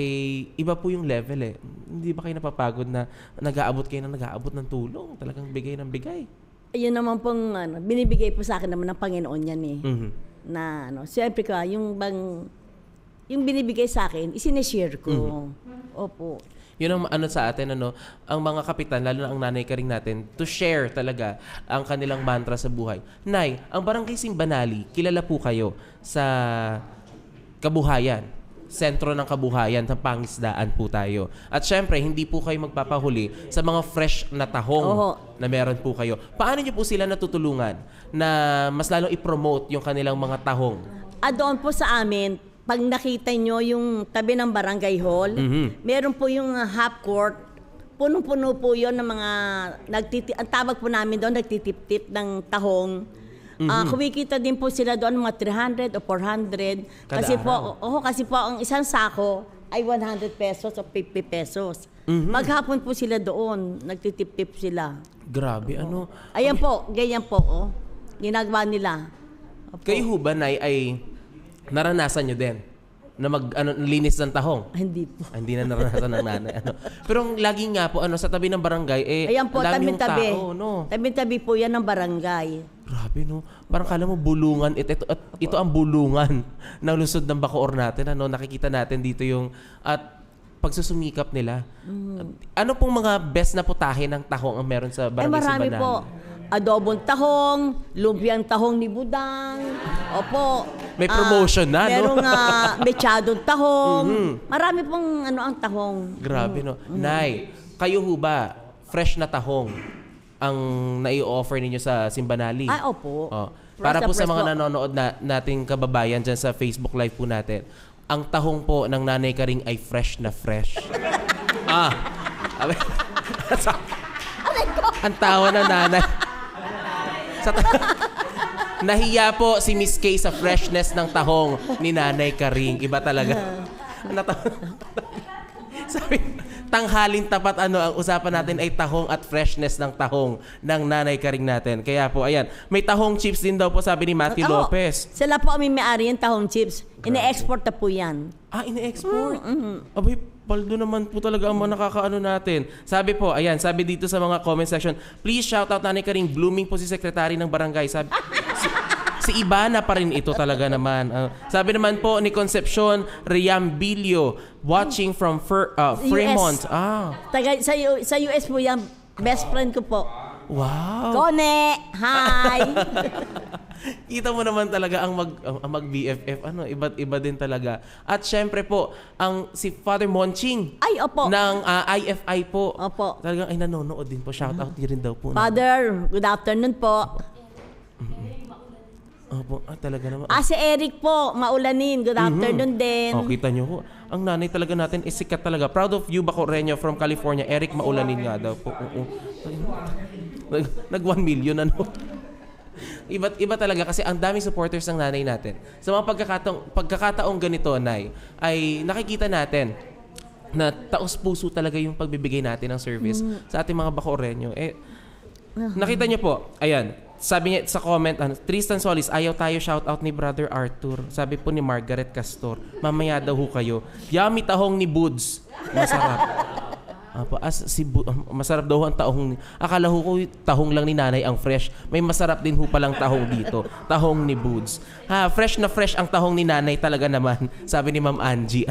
iba po yung level Hindi ba kayo napapagod na nag-aabot ng tulong? Talagang bigay ng bigay. Ayun naman pong binibigay po sa akin naman ng Panginoon yan Na siyempre ka, yung binibigay sa akin, isineshare ko. Opo. Yun ang sa atin, ang mga kapitan, lalo na ang Nanay Karing natin, to share talaga ang kanilang mantra sa buhay. Nay, ang Barangay Simbanali, kilala po kayo sa kabuhayan, sentro ng kabuhayan, ng pangisdaan po tayo. At syempre, hindi po kayo magpapahuli sa mga fresh na tahong na meron po kayo. Paano niyo po sila natutulungan na mas lalong i-promote yung kanilang mga tahong? Doon po sa amin, pag nakita nyo yung tabi ng barangay hall, meron po yung half court, punong-puno po yun ng mga, ang tawag po namin doon, nagtitip-tip ng tahong. Kumikita din po sila doon mga 300 o 400. Kasi po ang isang sako ay 100 pesos o 50 pesos. Maghapon po sila doon, nagtitip-tip sila. Grabe, Ayan po, ganyan po, ginagawa nila. Kayo ho ba, Nay, ay naranasan nyo din na linis ng tahong? Hindi po. Hindi na naranasan ng nanay. Pero lagi nga po, sa tabi ng barangay, ayan po, tabi-tabi. Tabi-tabi po yan ng barangay. Grabe, Parang kala mo bulungan. Ito ang bulungan ng lusod ng Bacoor natin. Nakikita natin dito yung at pagsusumikap nila. Ano pong mga best na putahe ng tahong ang meron sa barangay Simbanali? Marami po. adobong tahong, lumpiang tahong ni Budang. Opo. May promotion na, no? Merong mechadong tahong. Marami pong ang tahong. Grabe, no? Nay, kayo ho ba, fresh na tahong ang nai-offer ninyo sa Simbanali? Ay, opo. Oh. Para po sa mga nanonood nating kababayan dyan sa Facebook Live po natin, ang tahong po ng Nanay Karing ay fresh na fresh. Ang tawa ng nanay. Nahiya po si Miss Kay sa freshness ng tahong ni Nanay Karing. Iba talaga. Sabi, tanghalin tapat ang usapan natin ay tahong at freshness ng tahong ng Nanay Karing natin. Kaya po, ayan, may tahong chips din daw po sabi ni Matthew Lopez. Sila po kami may-ari yung tahong chips. Ine-export na po yan. Ine-export? Abay, paldo naman po talaga ang mga nakakaano natin. Sabi po, ayan, sabi dito sa mga comment section, please shout out Nanay Karing, blooming po si Secretary ng Barangay. Sabi, si Ibana pa rin ito talaga naman. Sabi naman po ni Concepcion Riambilio, watching from Fremont. Sa US po yan, best friend ko po. Wow. Kone! Hi! Kita mo naman talaga ang mag-BFF. Iba din talaga. At syempre po, si Father Monching. Ay, opo. Ng IFI po. Opo. Talagang ay nanonood din po. Shout out niyo rin daw po. Father, good afternoon po. Opo, talaga naman. Si Eric po, maulanin. Good afternoon din. Kita nyo po. Ang nanay talaga natin is sikat talaga. Proud of you, Bacoreño from California. Eric Maulanin nga daw po. Nag 1 million Iba talaga kasi ang daming supporters ng nanay natin. Sa mga pagkakataong ganito, Nay, ay nakikita natin na taos-puso talaga yung pagbibigay natin ng service sa ating mga Bacoreño. Nakita niyo po, ayan, sabi niya sa comment, Tristan Solis, ayaw tayo shoutout ni Brother Arthur. Sabi po ni Margaret Castor, mamaya daw ho kayo. Yummy tahong ni Buds. Masarap. Masarap daw ang tahong. Akala ko tahong lang ni nanay ang fresh. May masarap din ho palang tahong dito. Tahong ni Buds. Fresh na fresh ang tahong ni nanay talaga naman. Sabi ni Ma'am Angie.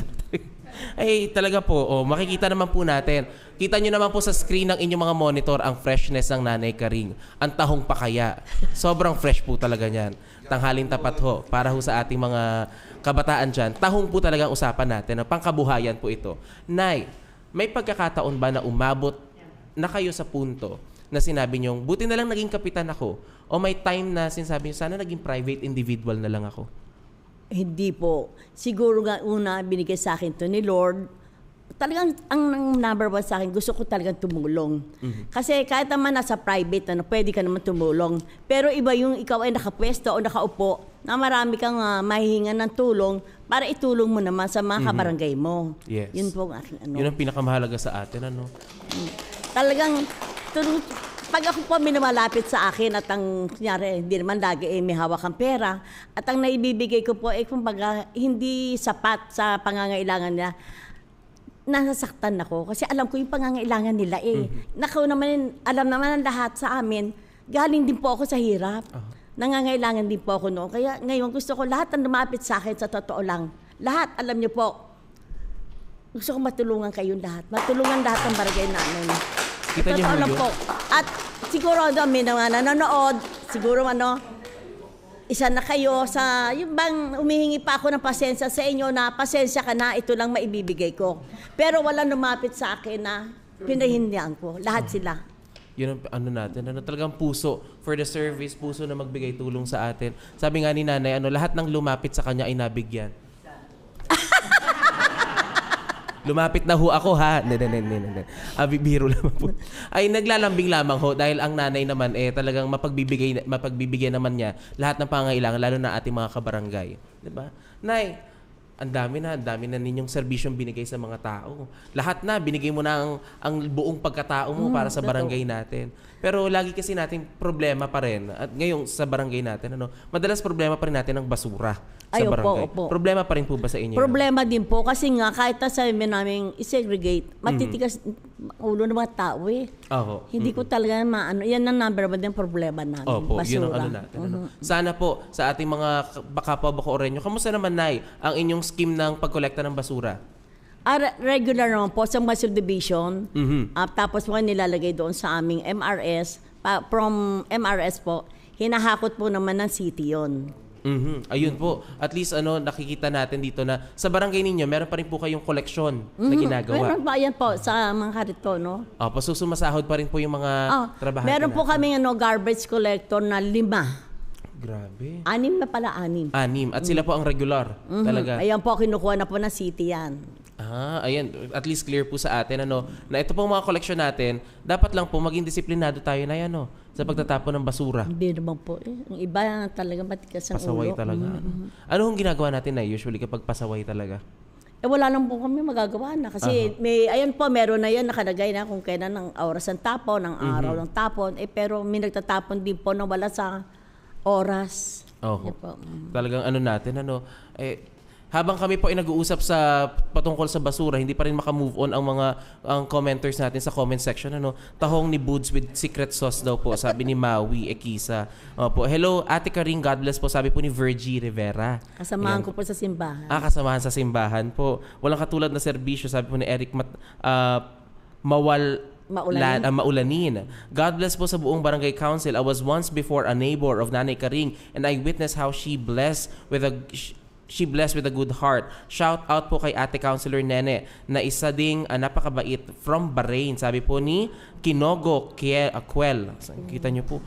Ay, talaga po. Makikita naman po natin. Kita nyo naman po sa screen ng inyong mga monitor ang freshness ng Nanay Karing. Ang tahong pa kaya. Sobrang fresh po talaga niyan. Tanghalin tapat ho. Para ho sa ating mga kabataan dyan. Tahong po talaga ang usapan natin. Pangkabuhayan po ito. Nay, may pagkakataon ba na umabot na kayo sa punto na sinabi nyo, buti na lang naging kapitan ako? O may time na sinasabi nyo, sana naging private individual na lang ako? Hindi po. Siguro nga una, binigay sa akin to ni Lord. Talagang ang number one sa akin, gusto ko talagang tumulong. Kasi kahit naman nasa private, pwede ka naman tumulong. Pero iba yung ikaw ay nakapwesto o nakaupo, na marami kang mahihingan ng tulong para itulong mo naman sa mga kabarangay mo. Yes. Yun po ang aking Yun ang pinakamahalaga sa atin, Talagang, pag ako po minumalapit sa akin at kunyari, hindi naman lagi may hawak ang pera, at ang naibibigay ko po kumbaga, hindi sapat sa pangangailangan niya, nasasaktan ako. Kasi alam ko yung pangangailangan nila alam naman ang lahat sa amin, galing din po ako sa hirap. Nangangailangan din po ako noon. Kaya ngayon gusto ko lahat ang lumapit sa akin sa totoo lang. Lahat, alam niyo po, gusto ko matulungan kayong lahat. Matulungan lahat ng barangay namin. Kita niyo Totoo lang po. At siguro may nanonood, siguro isa na kayo sa, yung bang umihingi pa ako ng pasensya sa inyo na pasensya ka na, ito lang maibibigay ko. Pero walang lumapit sa akin na pinahindihan ko. Lahat sila. Yun ang natin. Talagang puso for the service, puso na magbigay tulong sa atin. Sabi nga ni nanay, lahat ng lumapit sa kanya ay nabigyan. Lumapit na ho ako, ha? Biro lamang po. Ay, naglalambing lamang ho dahil ang nanay naman talagang mapagbibigay naman niya lahat ng pangangailangan, lalo na ating mga kabarangay. Diba? Nay, ang dami na ninyong serbisyong binigay sa mga tao. Lahat na, binigay mo na ang buong pagkatao mo para sa barangay natin. Pero lagi kasi nating problema pa rin. At ngayon sa barangay natin, madalas problema pa rin natin ang basura sa barangay. Opo. Problema pa rin po ba sa inyo? Problema din po kasi nga kahit sabi namin i-segregate, matitigas ulo ng mga tao Hindi ko talaga yan ang number one din problema namin. Opo, basura. yun ang natin. Sana po sa ating mga kapwa Bacoreño, kamusta naman, Nay, ang inyong scheme ng pagkolekta ng basura? Regular naman po sa mga subdivision. Tapos po nilalagay doon sa aming MRS from MRS po, hinahakot po naman ng city yun. Ayun po. At least nakikita natin dito na sa barangay ninyo, meron pa rin po kayong koleksyon na ginagawa. Meron pa yan po sa mga karito, no? Opo, so sumasahod pa rin po yung mga trabahante meron po natin. kami garbage collector na 5. Grabe. 6 na pala, 6. 6. At sila po ang regular. Talaga. Ayan po, kinukuha na po ng city yan. Ayan. At least clear po sa atin na ito pong mga koleksyon natin, dapat lang po maging disiplinado tayo na yan sa pagtatapon ng basura. Hindi naman po. Ang iba talaga matikas ang Pasaway ulo. talaga. Ano hong ginagawa natin na usually kapag pasaway talaga? Wala lang po kami magagawa na. Kasi ayan po, meron na yan, nakalagay na kung kailan ng oras ng tapon, ng araw ng tapon. Pero may nagtatapon din po na wala sa oras. Oo. Yan po. Talagang natin, habang kami po ay nag-uusap sa patungkol sa basura, hindi pa rin makamove on ang commenters natin sa comment section. Tahong ni Boods with secret sauce daw po, sabi ni Maui Ekisa. Opo. Hello, Ate Karing, God bless po, sabi po ni Virgie Rivera. Kasamahan ko po sa simbahan. Kasamahan sa simbahan po. Walang katulad na serbisyo, sabi po ni Eric Maulanin. God bless po sa buong barangay council. I was once before a neighbor of Nanay Karing and I witnessed how she blessed with a good heart. Shout out po kay Ate Councilor Nene na isa ding napakabait from Bahrain. Sabi po ni Kinogo Aquel. Kita niyo po.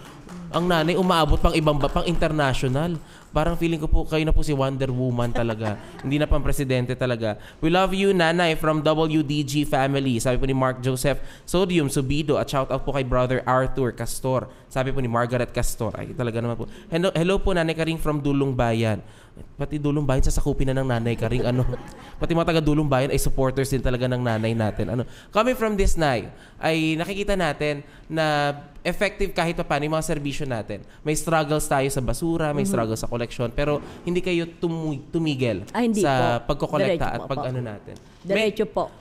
Ang nanay umaabot pang pang international. Parang feeling ko po kayo na po si Wonder Woman talaga. Hindi na pang presidente talaga. We love you, Nanay, from WDG family. Sabi po ni Mark Joseph Sodium Subido. At shout out po kay Brother Arthur Castor. Sabi po ni Margaret Castor. Ay, talaga naman po. Hello po, Nanay Karing from Dulong Bayan. Pati Dulong Bayan, sasakupin na ng Nanay Karing. Pati mga taga Dulong Bayan ay supporters din talaga ng nanay natin. Coming from this, Nay, ay nakikita natin na effective kahit pa paano yung mga serbisyo natin. May struggles tayo sa basura, may struggles sa collection, pero hindi kayo tumigil Hindi sa po. pagkokolekta Diretso at po, natin. Diretso po.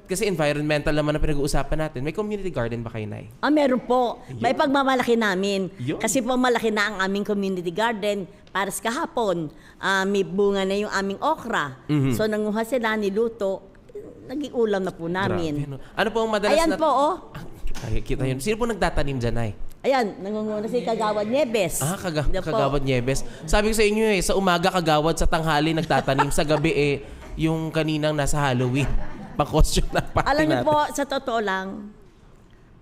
Kasi environmental naman na pinag-uusapan natin. May community garden ba kayo, Nay? Meron po. May pagmamalaki namin. Yun. Kasi po malaki na ang aming community garden. Para sa kahapon, may bunga na yung aming okra. So nanguha sila, niluto, nag-iulam na po namin. Grabe, ano po ang madalas Ayan po, Ay, kita yun. Sino po nagtatanim dyan, Nay? Ayan, nangunguha si Kagawad Nieves. Yan po. Kagawad Nieves. Sabi ko sa inyo sa umaga kagawad, sa tanghali nagtatanim, sa gabi yung kaninang nasa Halloween. Pang-costume na party Alam niyo natin. po, sa totoo lang,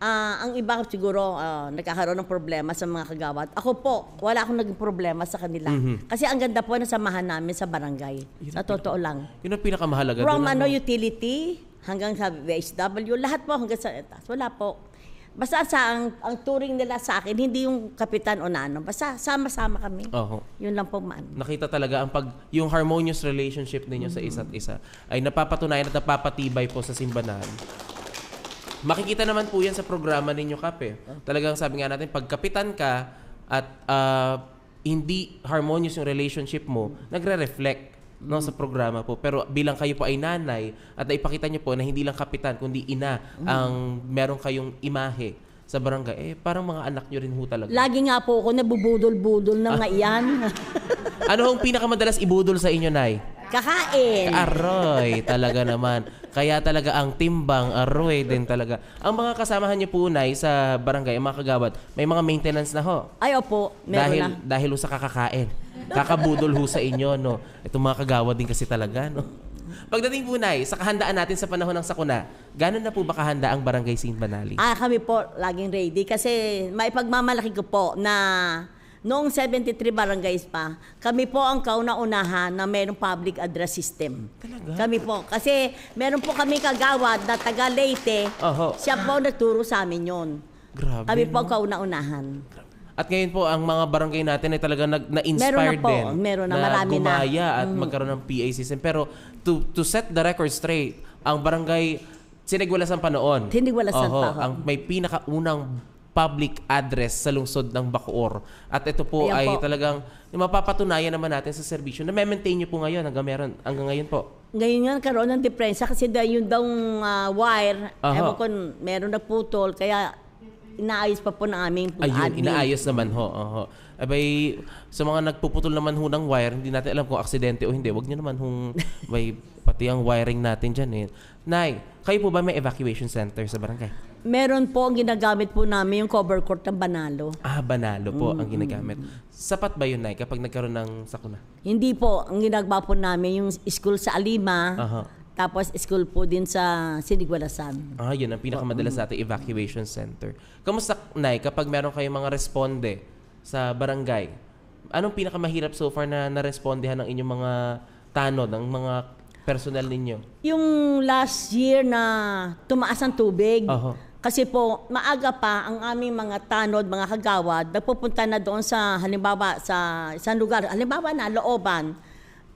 ang iba siguro nagkakaroon ng problema sa mga kagawad. Ako po, wala akong naging problema sa kanila. Kasi ang ganda po ng samahan namin sa barangay. Sa totoo lang. Yun ang pinakamahalaga. From doon, utility hanggang sa VHW, lahat po hanggang sa etas. Wala po. Basta ang touring nila sa akin, hindi yung kapitan o nano. Basta sama-sama kami. Oho. Yun lang po man. Nakita talaga yung harmonious relationship ninyo sa isa't isa ay napapatunayan at napapatibay po sa simbahan. Makikita naman po yan sa programa ninyo, Kap. Talagang sabi nga natin, pag kapitan ka at hindi harmonious yung relationship mo, nagre-reflect sa programa po. Pero bilang kayo po ay nanay at naipakita niyo po na hindi lang kapitan kundi ina ang meron kayong imahe sa barangay, parang mga anak niyo rin ho talaga. Lagi nga po ako nabubudol-budol ng mga iyan. Ano hong pinakamadalas ibudol sa inyo, Nay? Kakain. Aroy, talaga naman. Kaya talaga ang timbang, aroy din talaga. Ang mga kasamahan niyo po, Nay, sa barangay, ang mga kagawad, may mga maintenance na ho. Ay, opo. Meron na. Dahil ho sa kakakain. Kakabudol ho sa inyo, no? Itong mga kagawad din kasi talaga, no? Pagdating po, Nay, sa kahandaan natin sa panahon ng sakuna, gano'n na po ba kahanda ang Barangay St. Banali? Kami po laging ready kasi maipagmamalaki ko po na noong 73 barangays pa, kami po ang kauna-unahan na mayroong public address system. Talaga? Kami po. Kasi meron po kami kagawad na taga Leyte. Oho. Siya po nagturo sa amin yon. Grabe. Kami po no? ang kauna-unahan. At ngayon po, ang mga barangay natin ay talaga na-inspired Meron na po. din. Meron na, marami na. gumaya at magkaroon ng PA system. Pero to set the record straight, ang barangay Sinigwalasan pa noon. Sinigwalasan pa, ho. Ang may pinakaunang public address sa lungsod ng Bacoor. At ito po Ayan ay po. talagang mapapatunayan naman natin sa serbisyo na maintain nyo po ngayon hanggang ngayon po. Ngayon nga karoon ng diferensya kasi yung daw wire, ewan ko, meron nagputol, kaya inaayos pa po ng aming Ayun, admin. inaayos naman ho. Abay, sa mga nagpuputol naman ho ng wire, hindi natin alam kung aksidente o hindi. Huwag nyo naman may pati ang wiring natin dyan. Nay, kayo po ba may evacuation center sa barangay? Meron po ang ginagamit po namin yung cover court ng Banalo. Ah, Banalo po ang ginagamit. Sapat ba yun, Nay, kapag nagkaroon ng sakuna? Hindi po, ang ginagawa po namin yung school sa Alima, Aha. tapos school po din sa Sinigwalasan. Ah, yun ang pinakamadalas sa ating evacuation center. Kamusta, Nay, kapag meron kayong mga responde sa barangay? Anong pinakamahirap so far na narespondehan ng inyong mga tanod, ng mga personal ninyo? Yung last year na tumaas ang tubig, Aha. kasi po maaga pa ang aming mga tanod, mga kagawad, nagpupunta na doon sa halimbawa sa isang lugar, halimbawa na Looban,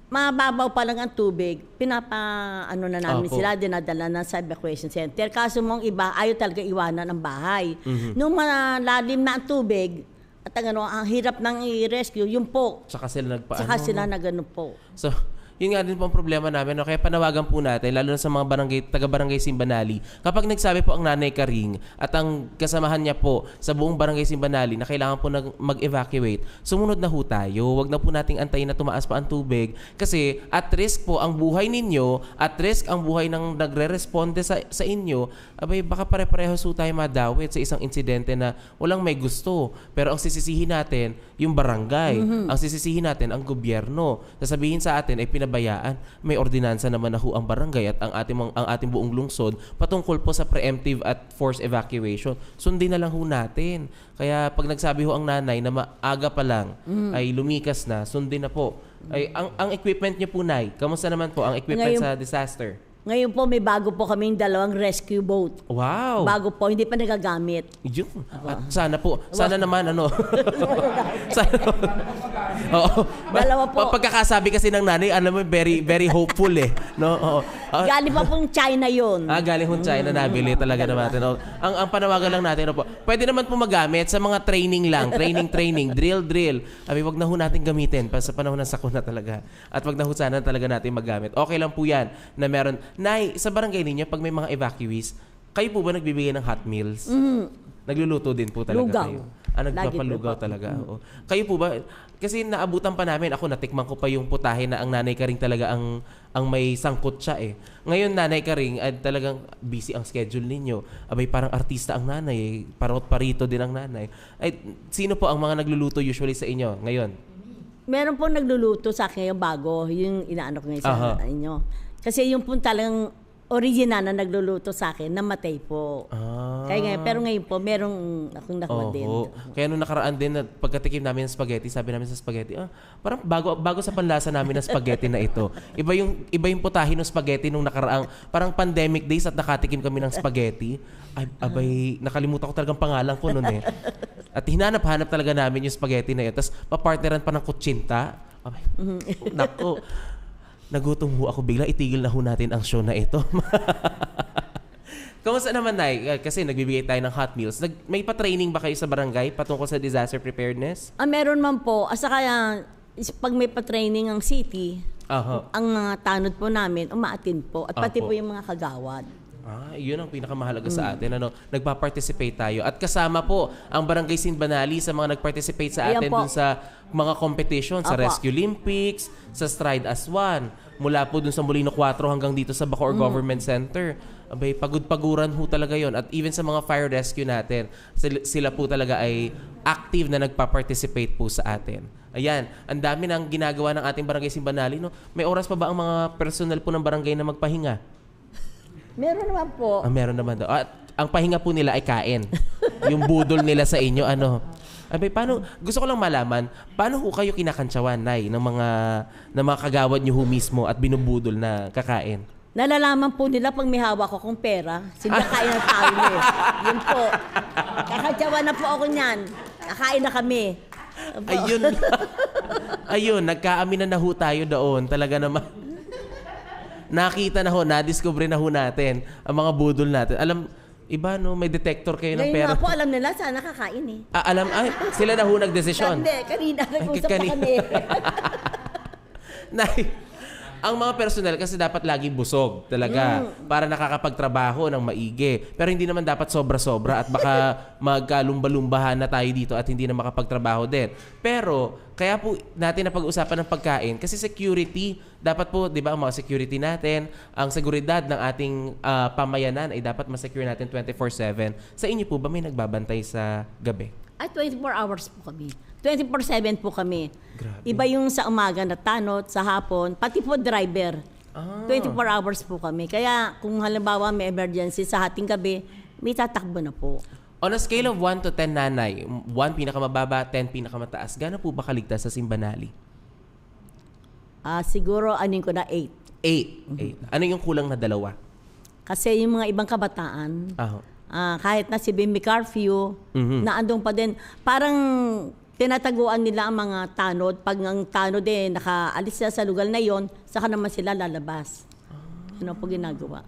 mababaw pa lang ang tubig, ano na namin Opo. sila, dinadala na sa evacuation center. Kaso mong iba, ayaw talaga iwanan ang bahay. Mhm. Nung malalim na ang tubig, at ang hirap nang i-rescue, yun po. Saka sila nagpaano? Saka sila na ganun po. So, yun nga din po ang problema namin. No? Kaya panawagan po natin, lalo na sa mga taga-barangay Simbanali, kapag nagsabi po ang Nanay Karing at ang kasamahan niya po sa buong barangay Simbanali na kailangan po mag-evacuate, sumunod na ho tayo. Huwag na po nating antayin na tumaas pa ang tubig kasi at risk po ang buhay ninyo, at risk ang buhay ng nagre-responde sa inyo. Abay, baka pare-pareho so tayo madawit sa isang insidente na walang may gusto. Pero ang sisisihin natin, yung barangay. Ang sisisihin natin, ang gobyerno. Sasabihin sa atin ay pinabayaan. May ordinansa naman na ho ang barangay at ang ating buong lungsod patungkol po sa preemptive at forced evacuation. Sundin na lang ho natin. Kaya pag nagsabi ho ang nanay na maaga pa lang ay lumikas na, sundin na po. Ay, ang equipment niyo po, Nay, kamusta naman po ang equipment sa disaster? Ngayon po may bago po kaming 2 rescue boat. Wow! Bago po, hindi pa nagagamit. Yun. At sana naman sana, oo. Dalawa po. Pagkakasabi kasi ng nanay, alam mo, very, very hopeful eh. No? Oo. Galing pa pong China yun. Galing ho China, nabili talaga natin. Ang panawagan lang natin po, pwede naman po magamit sa mga training lang, training, drill. Abi, wag na ho natin gamitin sa panahon ng sakuna talaga. At wag na ho sana talaga natin magamit. Okay lang po yan na meron. Nay, sa barangay ninyo, pag may mga evacuees, kayo po ba nagbibigay ng hot meals? Nagluluto din po talaga Lugaw. kayo? Nagpapalugaw talaga. Oo. Kayo po ba? Kasi naabutan pa namin, ako natikman ko pa yung putahe na ang Nanay Karing talaga ang may sangkot siya eh. Ngayon, Nanay Karing, talagang busy ang schedule ninyo. Abay, parang artista ang nanay. Parot parito din ang nanay. Ay, sino po ang mga nagluluto usually sa inyo ngayon? Meron po nagluluto sa akin yung bago, yung inaano ko ngayon sa inyo. Kasi yung po talagang original na nagluluto sa akin, namatay po. Kaya ngayon, pero ngayon po, merong akong nakuha din. Kaya nung nakaraan din, pagkatikim namin ng spaghetti, sabi namin sa spaghetti, parang bago sa panlasa namin ng spaghetti na ito. Iba yung putahe ng spaghetti nung nakaraang, parang pandemic days at nakatikim kami ng spaghetti. Abay, nakalimutan ko talagang pangalan ko noon eh. At hinanap-hanap talaga namin yung spaghetti na yun. Tapos papartneran pa ng kutsinta. Abay, nako. Nagutom ho ako bigla, itigil na ho natin ang show na ito. Kamusta naman, Nay? Kasi nagbibigay tayo ng hot meals. May pa-training ba kayo sa barangay patungkol sa disaster preparedness? Meron man po. Asa kaya, pag may pa-training ang city, ang mga tanod po namin, umaatin po. At pati po yung mga kagawad. Yun ang pinakamahalaga sa atin. Nagpa-participate tayo. At kasama po ang Barangay Sinbanali sa mga nag-participate sa atin dun sa mga competition, sa Rescue Olympics, sa Stride as One. Mula po dun sa Molino 4 hanggang dito sa Bacoor Government Center. Abay, pagod-paguran ho talaga yon. At even sa mga fire rescue natin, sila po talaga ay active na nagpa-participate po sa atin. Ayan, ang dami ng ginagawa ng ating Barangay Sinbanali. No? May oras pa ba ang mga personal po ng barangay na magpahinga? Meron naman po. Meron naman daw. At ang pahinga po nila ay kain. Yung budol nila sa inyo, Abay, gusto ko lang malaman, paano ho kayo kinakantsawan, Nay, ng mga kagawad nyo ho mismo at binubudol na kakain? Nalalaman po nila pag may hawak akong pera, sinakain ng tao eh. Yun po. Kakantsawan na po ako niyan. Kakain na kami. Ayun, nagkaaminan na ho tayo doon. Talaga naman. Nakita na ho, nadiscover na ho natin ang mga budol natin. Iba may detector kayo ng pera. Ngayon nga po, alam nila, sana kakain eh. Sila na ho nagdesisyon. Hindi, kanina nag-usap na kami. Nay, Ang mga personnel kasi dapat laging busog talaga para nakakapagtrabaho ng maigi. Pero hindi naman dapat sobra-sobra at baka magkalumba-lumbahan na tayo dito at hindi na makapagtrabaho din. Pero kaya po natin na pag-usapan ng pagkain kasi security, dapat po, di ba, ang mga security natin, ang seguridad ng ating pamayanan ay dapat ma-secure natin 24/7. Sa inyo po ba may nagbabantay sa gabi? Ay, 24 hours po kami. 24/7 po kami. Grabe. Iba yung sa umaga na tanod, sa hapon, pati po driver. 24 hours po kami. Kaya kung halimbawa may emergency sa hating gabi, may tatakbo na po. On a scale of 1 to 10, nanay, 1 pinakamababa, 10 pinakamataas, gaano po ba kaligtas sa Simbanali? Siguro anin ko na 8. 8. Ano yung kulang na 2? Kasi yung mga ibang kabataan, kahit na si Bimbi curfew, na andong pa din, parang tinataguan nila ang mga tanod. Pag ang tanod nakaalis sila sa lugar na yon, saka naman sila lalabas. Ano po ginagawa?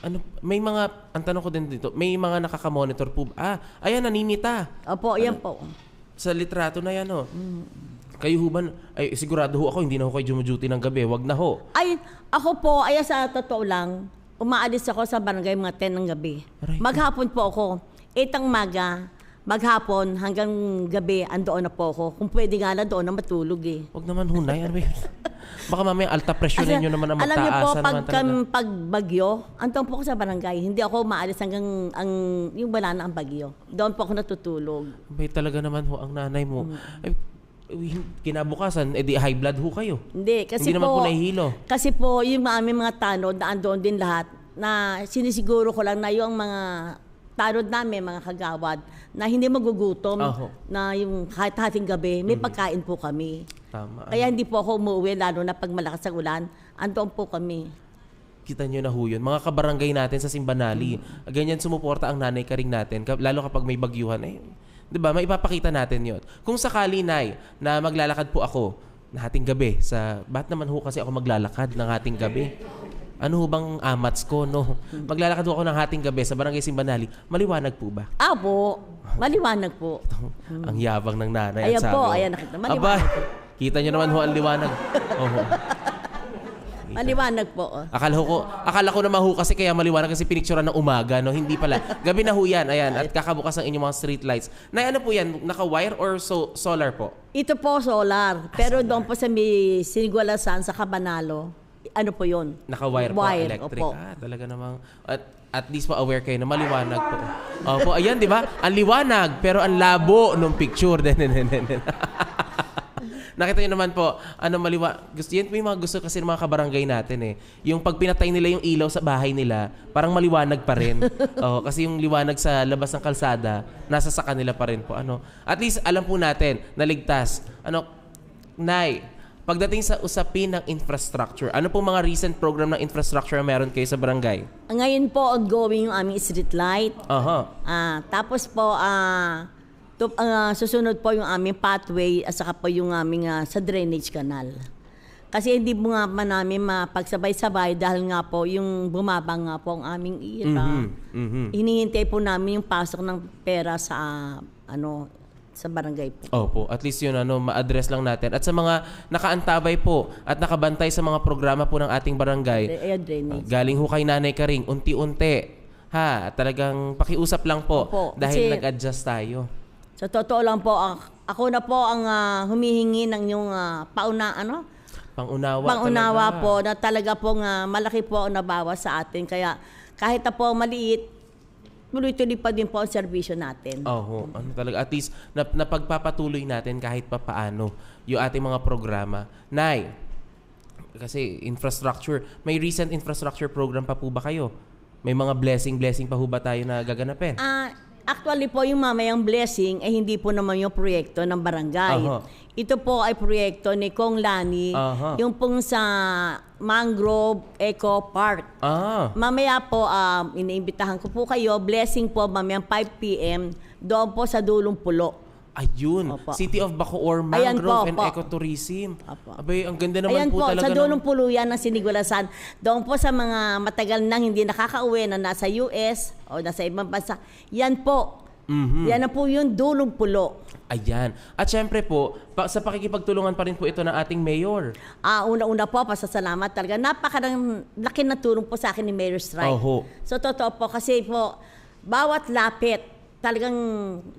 Ano, may mga, ang tanong ko din dito, may mga nakaka-monitor po. Ayan, naninita. Opo, yan po. Sa litrato na yan, Kayo ho ba, ay sigurado ho ako, hindi na ho kayo dumuduty ng gabi. Wag na ho. Ay, ako po, sa totoo lang, umaalis ako sa barangay mga 10 ng gabi. Aray. Maghapon po ako. 8 ang maga, maghapon hanggang gabi, andoon na po ako. Kung pwede nga lang, doon na matulog Wag naman hunay. Ano ba yun? Baka mamaya alta presyon ninyo naman ang alam niyo po, magtaasan pag bagyo, andun po ako sa barangay. Hindi ako maalis hanggang yung wala na ang bagyo. Doon po ako natutulog. May talaga naman ho ang nanay mo. Kinabukasan, edi high blood ho kayo. Hindi, kasi hindi naman po nahihilo. Kasi po, yung aming mga tanod na andoon din lahat, na sinisiguro ko lang na yung mga tanod namin, mga kagawad, na hindi magugutom, na yung kahit hating gabi, may pagkain po kami. Tama. Kaya hindi po ako umuwi, lalo na pag malakas ang ulan, andoon po kami. Kita nyo na ho yun. Mga kabarangay natin sa Simbanali, ganyan sumuporta ang nanay karing natin, lalo kapag may bagyuhan. Diba, maipapakita natin yon. Kung sakali, Nay, na maglalakad po ako na hating gabi, ba't naman ho kasi ako maglalakad ng hating gabi? Ano ho bang amats ko, no? Maglalakad ho ako ng hating gabi sa Barangay Simbanali, maliwanag po ba? Po, maliwanag po. Ang yabang ng nanay. Ayan at po, sabi, ayan, nakita, maliwanag po. Kita nyo naman ho ang liwanag. Maliwanag po. Akala ko naman ho kasi kaya maliwanag kasi pinicturean ng umaga, no? Hindi pala. Gabi na ho yan, ayan. At kakabukas ang inyong mga street lights. Nay, ano po yan? Naka-wire or solar po? Ito po solar. Pero doon po sa may Sinigualasan, sa Cabanalo, ano po yun? Naka-wire po, electric. Opo. Talaga namang... At least pa aware kayo na maliwanag po. Opo, ayan, di ba? Ang liwanag, pero ang labo nung picture. Nakita niyo naman po, yan may mga gusto kasi ng mga kabarangay natin Yung pag pinatay nila yung ilaw sa bahay nila, parang maliwanag pa rin. Kasi yung liwanag sa labas ng kalsada, nasa sa kanila pa rin po. At least alam po natin, naligtas. Nay, pagdating sa usapin ng infrastructure, ano po mga recent program ng infrastructure na meron kayo sa barangay? Ngayon po, ongoing yung aming street light. Tapos po, susunod po yung aming pathway at saka po yung aming sa drainage canal. Kasi hindi po nga namin mapagsabay-sabay dahil nga po yung bumaba nga po ang aming ira. Hinihintay po namin yung pasok ng pera sa sa barangay po. Opo, at least yun ma-address lang natin. At sa mga nakaantabay po at nakabantay sa mga programa po ng ating barangay, galing ho kay Nanay Karing, unti-unti. Talagang pakiusap lang po. Opo, dahil kasi nag-adjust tayo. Sa totoo lang po, ako na po ang humihingi ng yung pangunawa po na talaga po malaki po ang nabawas sa atin. Kaya kahit na po maliit, tuloy-tuloy pa din po ang serbisyo natin. Talaga, at least napagpapatuloy natin kahit pa paano yung ating mga programa. Nay, kasi infrastructure, may recent infrastructure program pa po ba kayo? May mga blessing pa ho ba tayo na gaganapin? Actually po, yung mamayang blessing ay hindi po naman yung proyekto ng barangay. Ito po ay proyekto ni Kong Lani, yung pong sa Mangrove Eco Park. Mamaya po, iniimbitahan ko po kayo, blessing po mamayang 5 p.m. doon po sa Dulong Pulo. Ayun, Opo. City of Bacoor, Mangrove and Ecotourism. Abay, ang ganda naman po talaga. Sa Dulong Pulo yan ng Sinigulasan. Doon po sa mga matagal nang hindi nakakauwi na nasa US o nasa ibang bansa. Yan po, Yan na po yung Dulong Pulo. Ayan. At syempre po, sa pakikipagtulungan pa rin po ito ng ating mayor. Una-una po, pasasalamat talaga. Laki na tulong po sa akin ni Mayor Strike. Oho. So, totoo po, kasi po, bawat lapit, talagang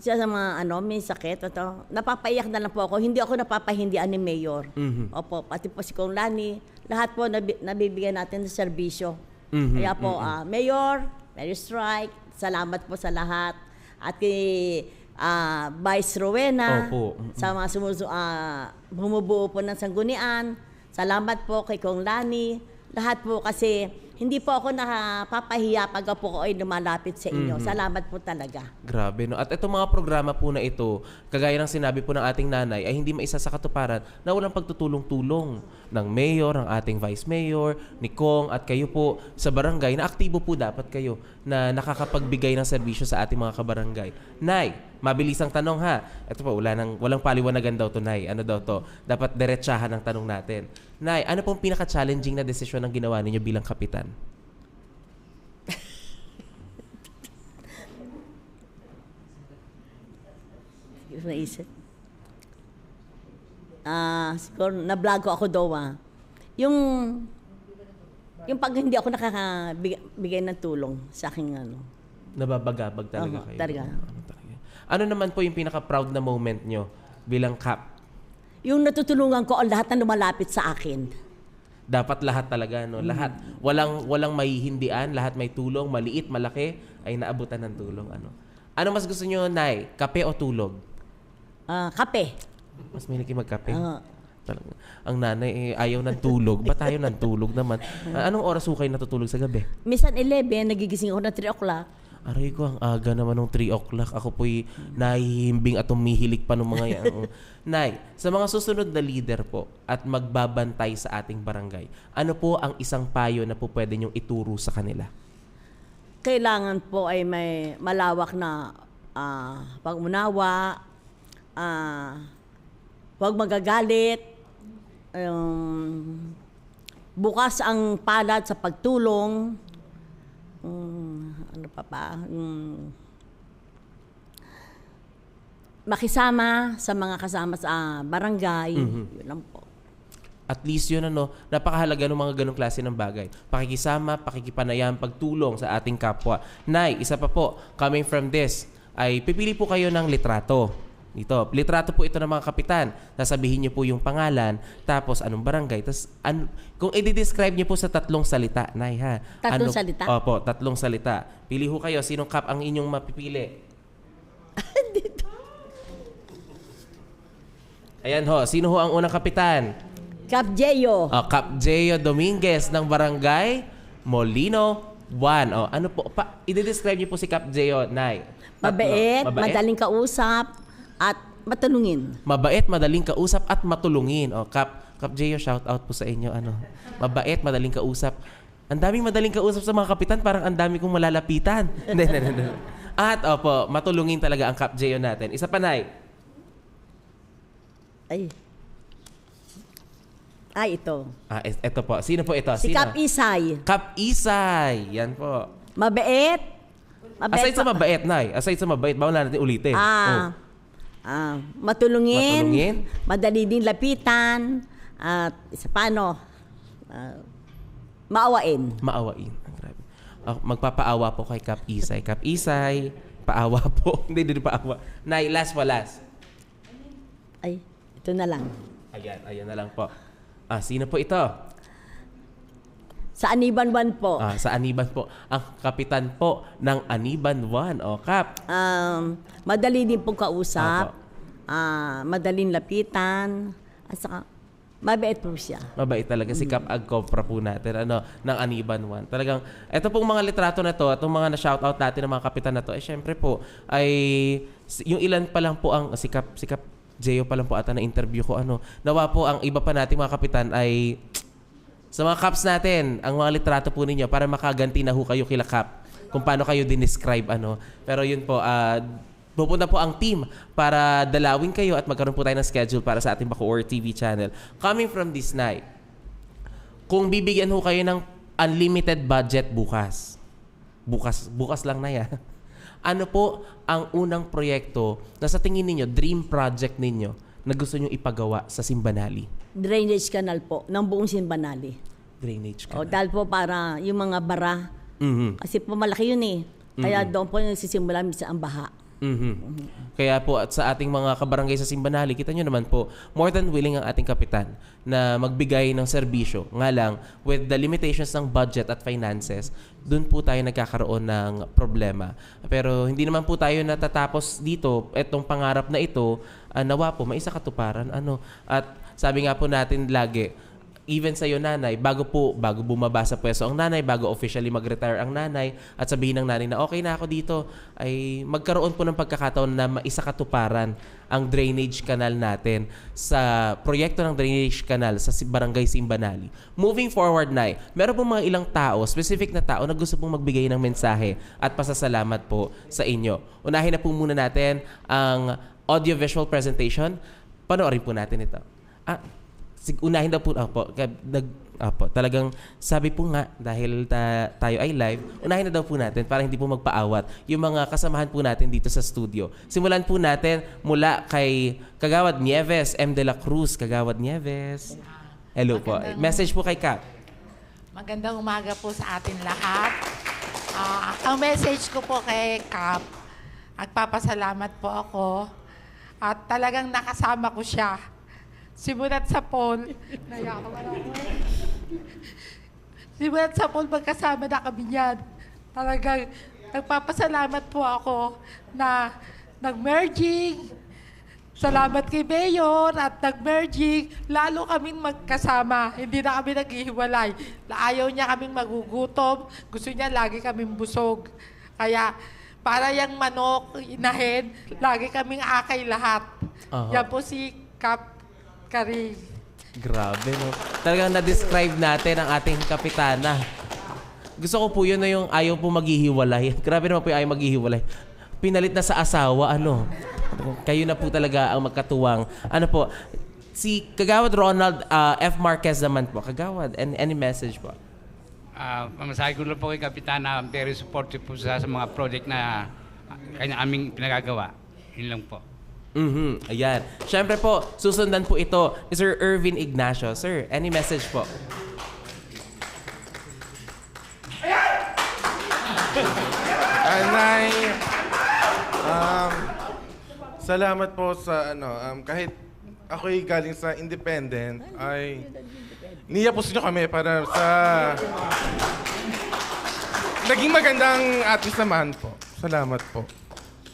siya sa mga may sakit, napapaiyak na lang po ako. Hindi ako napapahindian ni Mayor. Opo, pati po si Kong Lani, lahat po nabibigyan natin ng serbisyo. Kaya po, Mayor Strike, salamat po sa lahat. At kay Vice Rowena, sa mga bumubuo po ng sanggunian, salamat po kay Kong Lani, lahat po kasi hindi po ako napapahiya pag po ako ay lumalapit sa inyo. Salamat po talaga. Grabe, no? At itong mga programa po na ito, kagaya ng sinabi po ng ating nanay, ay hindi maisa sa katuparan na walang pagtutulong-tulong ng mayor, ng ating vice mayor, ni Kong, at kayo po sa barangay, na aktibo po dapat kayo na nakakapagbigay ng serbisyo sa ating mga kabarangay. Nay, mabilisang tanong ha. Ito po, walang paliwanagan daw to, Nay. Ano daw to? Dapat diretsahan ang tanong natin. Nay, ano pong pinaka-challenging na desisyon ang ginawa ninyo bilang kapitan? Naisip. Siguro, na-vlog ako daw Yung pag hindi ako nakakabigay ng tulong sa aking Nababagabag talaga kayo. Talaga. Ano naman po yung pinaka-proud na moment nyo bilang kap? Yung natutulungan ko ang lahat na lumalapit sa akin. Dapat lahat talaga, no? Lahat. Walang mahihindian, lahat may tulong, maliit, malaki, ay naabutan ng tulong. Ano mas gusto nyo, Nay? Kape o tulog? Kape. Mas may magkape. Ang nanay ayaw ng tulog. Ba't tayo ng tulog naman? Anong oras ho kayo natutulog sa gabi? Minsan 11, nagigising ako na 3 o'clock. Aray ko, ang aga naman ng 3 o'clock. Ako po'y nahihimbing at umihilig pa ng mga yan. Nay, sa mga susunod na leader po at magbabantay sa ating barangay, ano po ang isang payo na po pwede niyong ituro sa kanila? Kailangan po ay may malawak na pag-unawa, huwag magagalit, bukas ang palad sa pagtulong, makisama sa mga kasama sa barangay, yun lang po. At least yun, napakahalaga ng mga ganong klase ng bagay. Pakikisama, pakikipanayam, pagtulong sa ating kapwa. Nay, isa pa po, coming from this, ay pipili po kayo ng litrato. Dito, litrato po ito ng mga kapitan. Sasabihin niyo po yung pangalan, tapos anong barangay, tapos kung i-describe niyo po sa 3 salita, Nay, ha? 3 salita? Opo, 3 salita. Pili ho kayo, sinong kap ang inyong mapipili? Dito. Ayan ho, sino ho ang unang kapitan? Kap Jeyo. Kap Jeyo Dominguez ng barangay Molino 1. Ano po? I-describe niyo po si Kap Jeyo, Nay. Mabait, madaling kausap, at matulungin. Mabait, madaling kausap, at matulungin. Kap Jeyo, shout out po sa inyo. Mabait, madaling kausap. Ang daming madaling kausap sa mga kapitan, parang ang dami kong malalapitan. At matulungin talaga ang Kap Jeyo natin. Isa pa, Nay. Ito. Ito po. Sino po ito? Si Kap Isay. Kap Isay. Yan po. Mabait. Aside sa mabait, Nay. Aside sa mabait, bawal na natin ulitin. Matulungin. Madali din lapitan. At isa paano? Maawain. Grabe. Magpapaawa po kay Kap Isay. Kap Isay, paawa po. Hindi paawa. Nay, last. Ito na lang. Ayan na lang po. Sino po ito? Sa Aniban 1 po. Sa Aniban po. Ang kapitan po ng Aniban 1. Kap. Madali din pong kausap. Madaling lapitan. At saka, mabait po siya. Mabait talaga si Kap Agcopra po natin ng Aniban 1. Talagang, ito pong mga litrato na to, itong mga na-shoutout natin ng mga kapitan na to, syempre po, ay yung ilan pa lang po ang si Kap Jeyo pa lang po ata na interview ko. Nawa po ang iba pa nating mga kapitan ay sa mga caps natin, ang mga litrato po ninyo para makaganti na ho kayo kila Kap kung paano kayo dinescribe. Pero yun po, pupunta po ang team para dalawin kayo at magkaroon po tayo ng schedule para sa ating Bacoor TV channel. Coming from this night, kung bibigyan ho kayo ng unlimited budget bukas lang na yan. Ano po ang unang proyekto na sa tingin ninyo, dream project ninyo, na gusto nyo ipagawa sa Simbanali? Drainage canal po ng buong Simbanali. Drainage O, ka. dahil po para yung mga bara, Mhm. kasi po malaki yun eh. Kaya doon po yung nagsisimula minsan ang baha. Kaya po at sa ating mga kabarangay sa Simbanali, kita nyo naman po, more than willing ang ating kapitan na magbigay ng serbisyo. Nga lang, with the limitations ng budget at finances, dun po tayo nagkakaroon ng problema. Pero hindi naman po tayo natatapos dito. Etong pangarap na ito, nawa po, maisa katuparan. At sabi nga po natin lagi, even sa iyo nanay, bago bumaba sa pwesto ang nanay, bago officially mag-retire ang nanay, at sabihin ng nanay na okay na ako dito, ay magkaroon po ng pagkakataon na maisakatuparan ang drainage canal natin sa proyekto ng drainage canal sa Barangay Simbanali. Moving forward, Nay, meron po mga ilang tao, specific na tao na gusto pong magbigay ng mensahe at pasasalamat po sa inyo. Unahin na po muna natin ang audiovisual presentation. Panoorin po natin ito. Unahin daw po, talagang sabi po nga, dahil tayo ay live, unahin na daw po natin para hindi po magpaawat yung mga kasamahan po natin dito sa studio. Simulan po natin mula kay Kagawad Nieves, M. de la Cruz. Kagawad Nieves. Hello po. Message po kay Cap. Magandang umaga po sa atin lahat. Ang message ko po kay Cap, nagpapasalamat po ako at talagang nakasama ko siya. Simulat sa poll, simulat sa poll, magkasama na kami niyan. Talagang nagpapasalamat po ako na nag-merging. Salamat kay Mayor at nag-merging. Lalo kaming magkasama. Hindi na kami naghihiwalay. Ayaw niya kaming magugutom. Gusto niya lagi kaming busog. Kaya para yung manok, inahin, lagi kaming akay lahat. Yan po si Cap Karing. Grabe, no? Talagang na-describe natin ang ating kapitana. Gusto ko po yun na yung ayaw po maghihiwalay. Grabe naman po yung ayaw maghihiwalay. Pinalit na sa asawa, Kayo na po talaga ang magkatuwang. Si Kagawad Ronald F. Marquez naman po. Kagawad, any message po? Masahe ko lang po kay Kapitana, very supportive po sa mga project na kanya aming pinagagawa. Yun lang po. Ayan. Siyempre po, susundan po ito ni Sir Ervin Ignacio. Sir, any message po? Nay, salamat po sa kahit ako'y galing sa independent, ay niyapos niyo kami para sa naging magandang ating samahan po. Salamat po.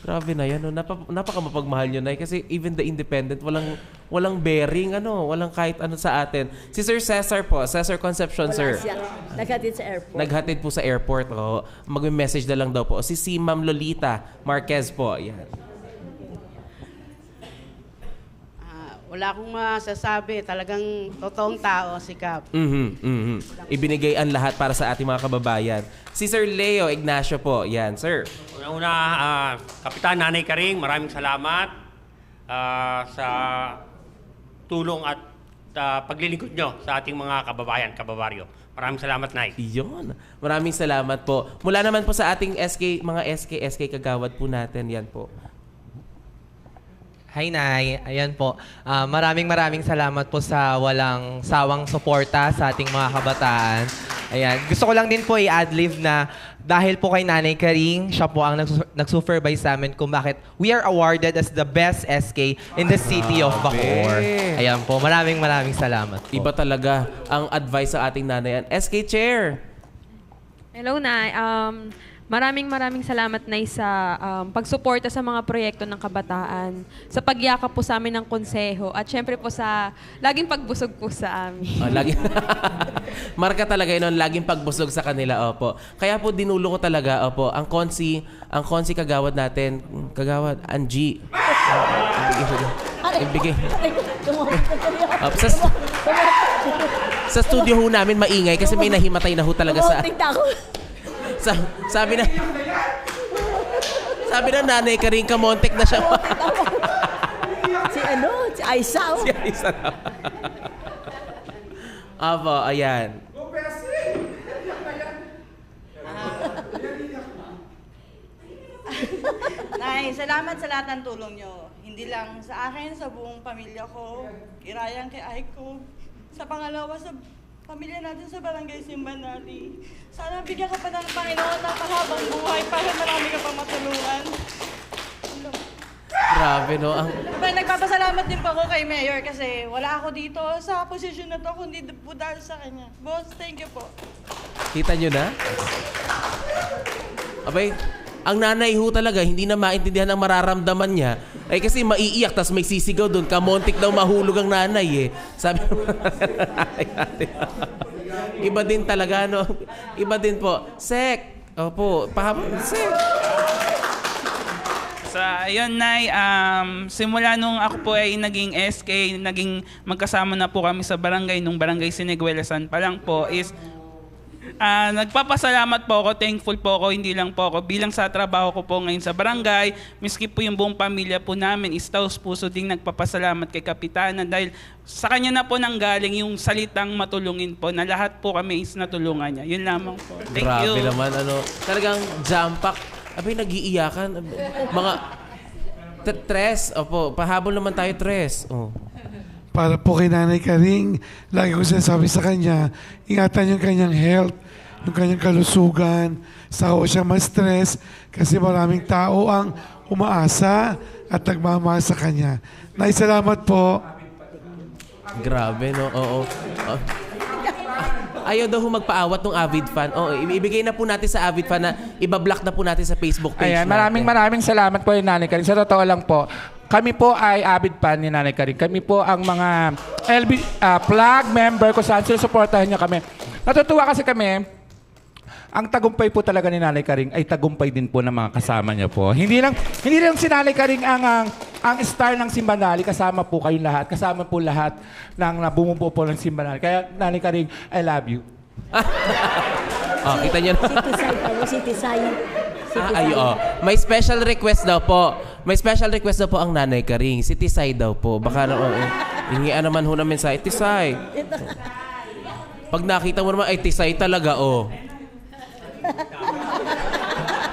Grabe na yan, napaka mapagmahal nyo, Nay. Kasi even the independent, walang bearing, walang kahit ano sa atin. Si Sir Cesar po, Cesar Concepcion, sir. Naghatid sa airport. Naghatid po sa airport. Mag-message na lang daw po. Si Ma'am Lolita Marquez po. Yan. Wala akong masasabi. Talagang totoong tao si Cap. Ibinigay ang lahat para sa ating mga kababayan. Si Sir Leo Ignacio po. Yan, sir. Una, Kapitan Nanay Karing, maraming salamat sa tulong at paglilingkod nyo sa ating mga kababayan, kababaryo. Maraming salamat, Nay. Iyon. Maraming salamat po. Mula naman po sa ating mga SK Kagawad po natin. Yan po. Hi, Nay. Ayan po. Maraming salamat po sa walang sawang suporta sa ating mga kabataan. Ayan. Gusto ko lang din po i-adlive na dahil po kay Nanay Karing, siya po ang nag-supervise sa amin kung bakit we are awarded as the best SK in the city of Bacoor. Ayan po. Maraming salamat po. Iba talaga ang advice sa ating nanay. SK Chair. Hello, Nay. Maraming salamat, Nay, sa pagsuporta sa mga proyekto ng kabataan, sa pagyakap po sa amin ng konseho, at syempre po sa laging pagbusog po sa amin. Marka talaga yun, laging pagbusog sa kanila, opo. Kaya po dinulo ko talaga, opo, ang konsi Kagawad natin, Kagawad, Angie. Ibigay. Sa studio ho namin maingay kasi may nahimatay na ho talaga sa... Sabi na Nanay Karing, kamontek na siya. Si Aisa. Si Aisa na. Apo, ayan. salamat sa lahat ng tulong nyo. Hindi lang sa akin, sa buong pamilya ko, kirayang kay Aiko, sa pangalawa sa pamilya natin sa Barangay Simbanali. Sana bigyan ka pa ng Panginoon ng mahabang buhay para marami ka pa matulungan. Grabe, no? Nagpapasalamat din po ako kay Mayor kasi wala ako dito sa posisyon na to kundi po dahil sa kanya. Boss, thank you po. Kita nyo na? Abay, ang nanay ho talaga, hindi na maintindihan ang mararamdaman niya. Ay kasi maiiyak, tas may sisigaw doon. Kamontik daw mahulog ang nanay eh. Sabi mo, iba din talaga, no? Iba din po. Sek! Opo, Sek! Ayun, Nay, simula nung ako po ay naging SK, naging magkasama na po kami sa barangay, nung barangay Siniguelasan pa lang po, is nagpapasalamat po ako, thankful po ako, hindi lang po ako, bilang sa trabaho ko po ngayon sa barangay, miski po yung buong pamilya po namin, is taos puso ding nagpapasalamat kay Kapitana dahil sa kanya na po nanggaling yung salitang matulungin po, na lahat po kami is natulungan niya. Yun lamang po. Thank you. Grabe naman, talagang jam-pack. Abay, nag-iiyakan. Mga tres. Opo, pahabol naman tayo, tres. Oh. Para po kay Nanay Karing, lagi ko sinasabi sa kanya, ingatan yung kanyang health, yung kanyang kalusugan, saka ko siya ma-stress kasi maraming tao ang umaasa at nagmamahal sa kanya. Nay, salamat po. Grabe, no? Oo. Ayaw daw magpaawat ng avid fan. Ibigay na po natin sa avid fan na ibablock na po natin sa Facebook page. Ayan, maraming salamat po yung Nanay Karing. Sa totoo lang po, kami po ay avid fan ni Nanay Karing. Kami po ang mga flag member ko saan sinusuportahan niya kami. Natutuwa kasi kami, ang tagumpay po talaga ni Nanay Karing ay tagumpay din po ng mga kasama niya po. Hindi lang si Nanay Karing ang star ng Simbanali, kasama po kayong lahat. Kasama po lahat ng bumubuo po ng Simbanali. Kaya Nanay Karing, I love you. Kita niyo. City Side. May special request daw po. May special request daw po ang Nanay Karing. City Side daw po. Baka hingian naman ho namin sa Tisay. Pag nakita mo naman, ay Tisay talaga,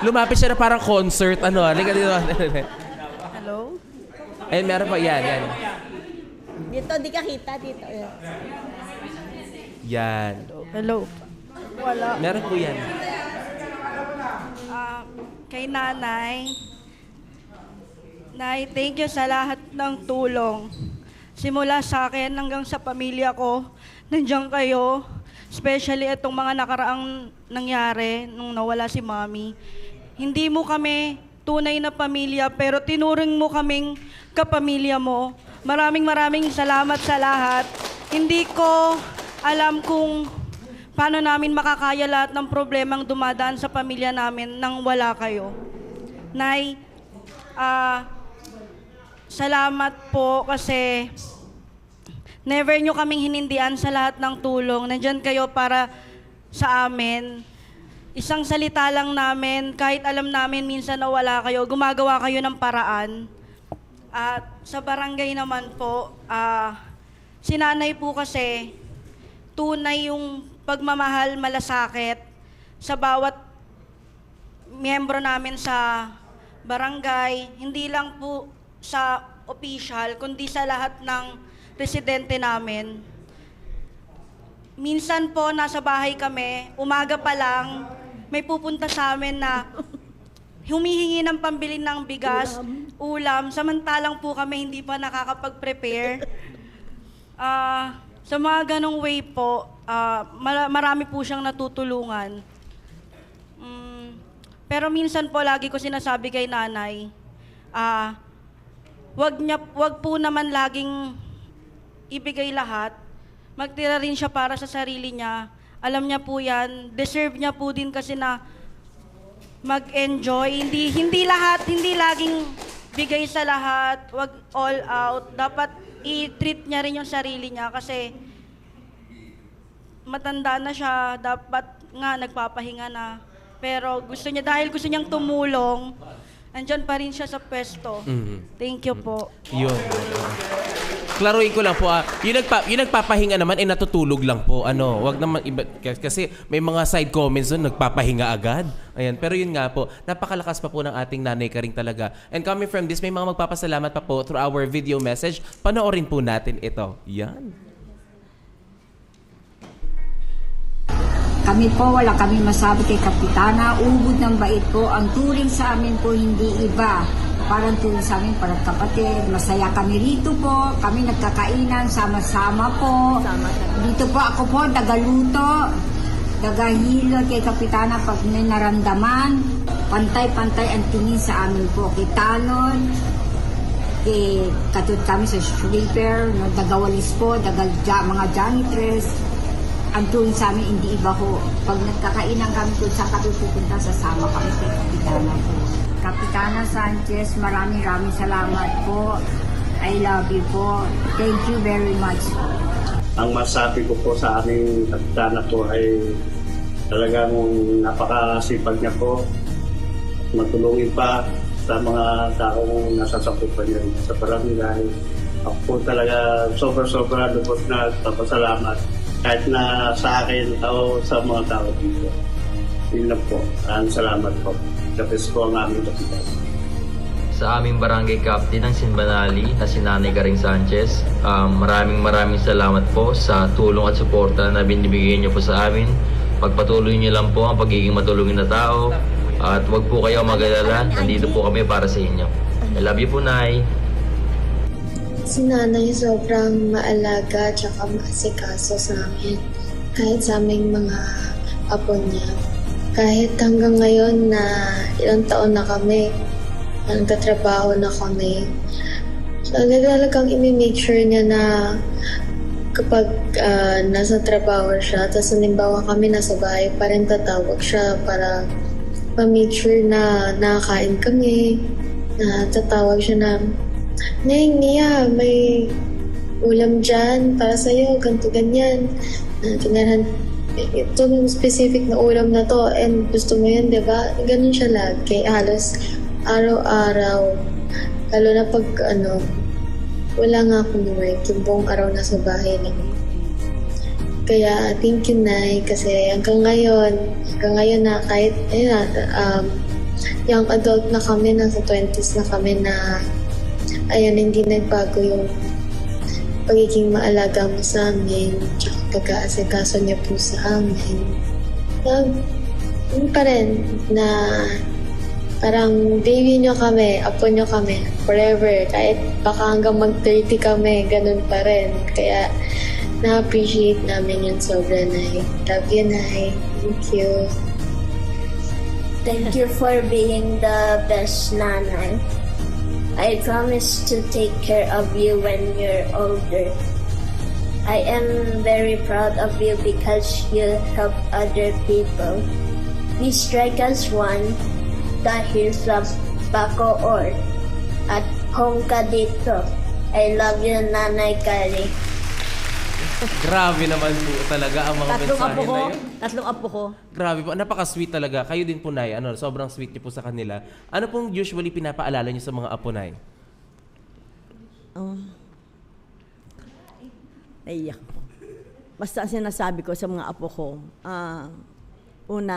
Lumapit siya na parang concert. Halika dito. Hello? Ayun, meron pa. Yan. Dito, di ka kita. Dito. Yan. Hello? Wala. Meron po yan. Kay Nanay, thank you sa lahat ng tulong. Simula sa akin hanggang sa pamilya ko, nandiyan kayo. Especially itong mga nakaraang nangyari nung nawala si Mami. Hindi mo kami tunay na pamilya, pero tinuring mo kaming kapamilya mo. Maraming salamat sa lahat. Hindi ko alam kung paano namin makakaya lahat ng problemang dumadaan sa pamilya namin nang wala kayo. Nay, salamat po kasi never nyo kaming hinindian sa lahat ng tulong. Nandyan kayo para sa amin. Isang salita lang namin, kahit alam namin minsan na wala kayo, gumagawa kayo ng paraan. At sa barangay naman po, si Nanay po kasi, tunay yung pagmamahal, malasakit sa bawat miyembro namin sa barangay, hindi lang po sa official, kundi sa lahat ng residente namin. Minsan po, nasa bahay kami, umaga pa lang, may pupunta sa amin na humihingi ng pambili ng bigas, ulam, samantalang po kami hindi pa nakakapag-prepare. Sa mga ganong way po, marami po siyang natutulungan. Pero minsan po, lagi ko sinasabi kay Nanay, wag po naman laging ibigay lahat. Magtira rin siya para sa sarili niya. Alam niya po yan. Deserve niya po din kasi na mag-enjoy. Hindi lahat, hindi laging bigay sa lahat. Wag all out. Dapat i-treat niya rin yung sarili niya kasi matanda na siya. Dapat nga nagpapahinga na. Pero gusto niya, dahil gusto niyang tumulong, andyan pa rin siya sa pwesto. Thank you po. Yun. Klaruin ko lang po, yung nagpapahinga naman, natutulog lang po. Wag naman iba, kasi may mga side comments doon, nagpapahinga agad. Ayan. Pero yun nga po, napakalakas pa po ng ating Nanay Karing talaga. And coming from this, may mga magpapasalamat pa po through our video message. Panoorin po natin ito. Yan. Kami po, wala kami masabi kay Kapitana. Ubod ng bait po. Ang turing sa amin po hindi iba. Parang turing sa amin, parang kapatid. Masaya kami rito po. Kami nagkakainan, sama-sama po. Dito po ako po, dagaluto. Dagahilot kay Kapitana pag may naramdaman. Pantay-pantay ang tingin sa amin po. Kay Talon, kay katut kami sa sweeper, dagawalis po, mga janitress. Ang tuwing sa amin, hindi iba ho. Pag nagkakainan kami kung saan kami pupunta, sasama kami kay Kapitana po. Kapitana Sanchez, maraming salamat po. I love you po. Thank you very much po. Ang masabi ko po sa aming Kapitana po ay talagang napakasipag niya po. Matulungin pa sa mga taong nasasakupan niya sa barangay. Ako po talaga sobra lubos na papasalamat kahit na sa akin o sa mga tao dito. Yun lang po. Salamat po. Kapis po ang aming kapitan. Sa aming barangay captain ng Sinbanali na si Nanay Karing Sanchez, maraming salamat po sa tulong at suporta na binibigay niyo po sa amin. Pagpatuloy niyo lang po ang pagiging matulungin na tao at huwag po kayo mag-alala, nandito po kami para sa inyo. I love you po, Nay. Si Nanay sobrang maalaga at saka maasikaso sa amin. Kahit sa aming mga apo niya. Kahit hanggang ngayon na ilang taon na kami, nagtatrabaho na kami. So, talagang imi-make sure niya na kapag nasa trabaho siya, tapos halimbawa kami nasa bahay, pa rin tatawag siya para ma-make sure na nakakain kami, na tatawag siya na, Neng, Nia, may ulam dyan para sa'yo, ganito ganyan. Ito yung specific na ulam na to and gusto mo yun, diba? Ganun siya lagi, halos araw-araw. Lalo na pag wala nga akong work, yung buong araw na sa bahay lang. Kaya thank you, Nay, kasi hanggang ngayon na kahit young adult na kami, nasa 20s na kami na hindi nagbago yung pagiging maalaga mo sa amin, tsaka pag-aasikaso niya po sa amin. Yun pa rin na parang baby niyo kami, apo niyo kami, forever. Kahit baka hanggang mag-30 kami, ganun pa rin. Kaya na-appreciate namin yun sobra, Nay. Love you, Nay. Thank you. Thank you for being the best nanay. I promise to take care of you when you're older. I am very proud of you because you help other people. Please strike us one dahil sa Bacoor at home ka dito. I love you, Nanay Karing. Grabe naman po talaga ang mga mensahe na yun. Tatlong apo ko. Grabe po, napaka-sweet talaga. Kayo din po, Nay, sobrang sweet niyo po sa kanila. Ano pong usually pinapaalala niyo sa mga apo, Nay? Naiyak po. Basta ang sinasabi ko sa mga apo ko, una,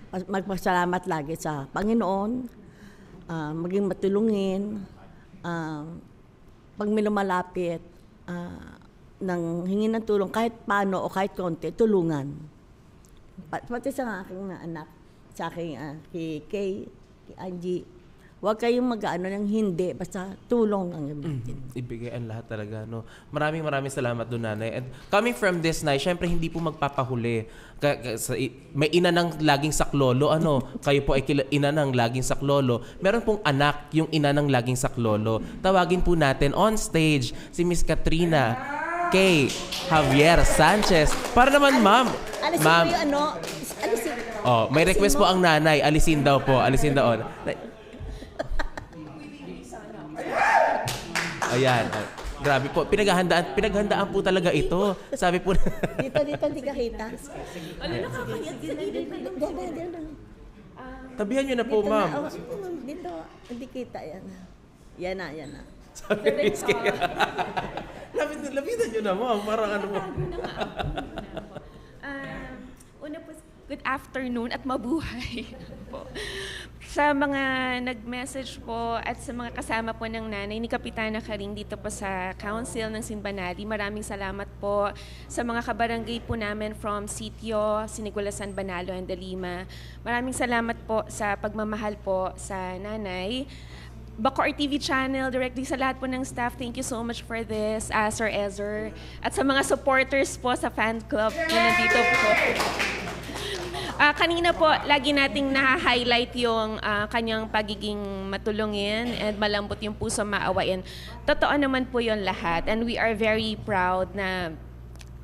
magpasalamat lagi sa Panginoon, maging matulungin, pag may lumalapit, nang hingi ng tulong kahit paano o kahit konti, tulungan. Pati sa aking anak, sa aking kay Angie, huwag kayong mag-ano ng hindi, basta tulong ang gamitin. Ibigay ang lahat talaga, no? Maraming salamat doon, Nanay. And coming from this, Nay, syempre hindi po magpapahuli. May ina ng laging saklolo, kayo po ay ina ng laging saklolo. Meron pong anak, yung ina ng laging saklolo. Tawagin po natin on stage si Miss Katrina K. Javier Sanchez. Para naman, ma'am. Alisin ma'am. mo yung alisin. May request po ang nanay. Alisin daw po. Alisin daw. Ayan. Grabe po. Pinaghandaan po talaga ito. Sabi po dito, hindi ka kita. Ano nakakayat sa gilid? Tabihan niyo na po, Dito ma'am. Na, dito, hindi kita yan. Yan na. Sabi ni Miss Kea. Lapitan niyo na, ma'am. Parang ano mo. Una po, good afternoon at mabuhay po. Sa mga nag-message po at sa mga kasama po ng nanay ni Kapitana Karing dito po sa Council ng Sinbanali, maraming salamat po sa mga kabarangay po namin from Sitio, Sinigulasan, Banalo, and Dalima. Maraming salamat po sa pagmamahal po sa nanay. Bacoor TV channel, directly sa lahat po ng staff, thank you so much for this, Sir Ezer. At sa mga supporters po sa fan club na nandito po. Kanina po, lagi nating na-highlight yung kanyang pagiging matulungin and malambot yung puso maawain. Totoo naman po yon lahat and we are very proud na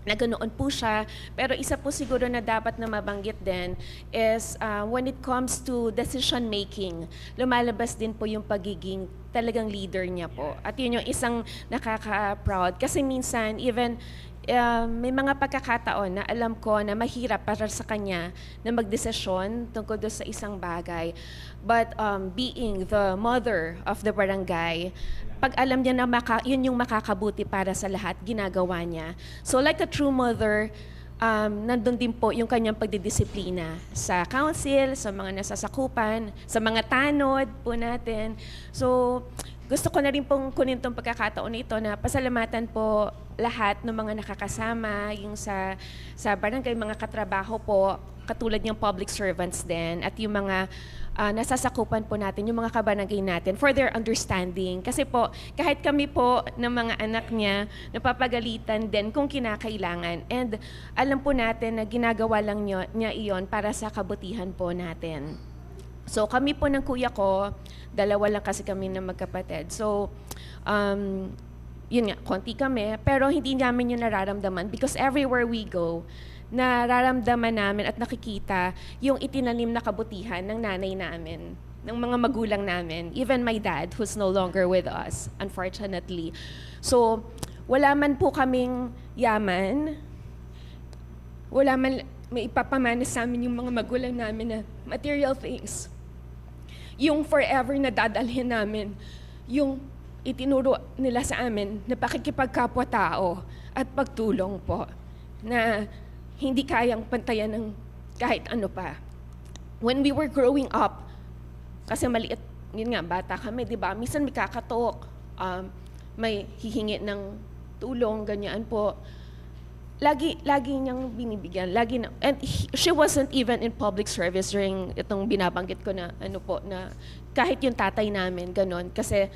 ganoon po siya. Pero isa po siguro na dapat na mabanggit din is when it comes to decision making, lumalabas din po yung pagiging talagang leader niya po. At yun yung isang nakaka-proud. Kasi minsan, even may mga pagkakataon na alam ko na mahirap para sa kanya na magdesisyon tungkol doon sa isang bagay. But being the mother of the barangay, pag alam niya na yun yung makakabuti para sa lahat, ginagawa niya. So like a true mother, nandun din po yung kanyang pagdidisiplina sa council, sa mga nasasakupan, sa mga tanod po natin. So gusto ko na rin pong kunin itong pagkakataon na ito na pasalamatan po lahat ng mga nakakasama, yung sa barangay, mga katrabaho po, katulad ng public servants din, at yung mga nasasakupan po natin, yung mga kabarangay natin, for their understanding. Kasi po, kahit kami po ng mga anak niya, napapagalitan din kung kinakailangan. And alam po natin na ginagawa lang niya iyon para sa kabutihan po natin. So kami po ng kuya ko, dalawa lang kasi kami na magkapatid. So, yun nga, konti kami, pero hindi namin yun nararamdaman because everywhere we go, nararamdaman namin at nakikita yung itinanim na kabutihan ng nanay namin, ng mga magulang namin, even my dad who's no longer with us, unfortunately. So, wala man po kaming yaman, wala man may ipapamana sa amin yung mga magulang namin na material things. Yung forever na dadalhin namin, yung itinuro nila sa amin na pakikipagkapwa-tao at pagtulong po na hindi kayang pantayan ng kahit ano pa. When we were growing up, kasi maliit, yun nga, bata kami, di ba? Minsan may kakatok, may hihingi ng tulong, ganyan po. Lagi niyang binibigyan. And she wasn't even in public service during itong binabanggit ko na ano po, na kahit yung tatay namin, ganon. Kasi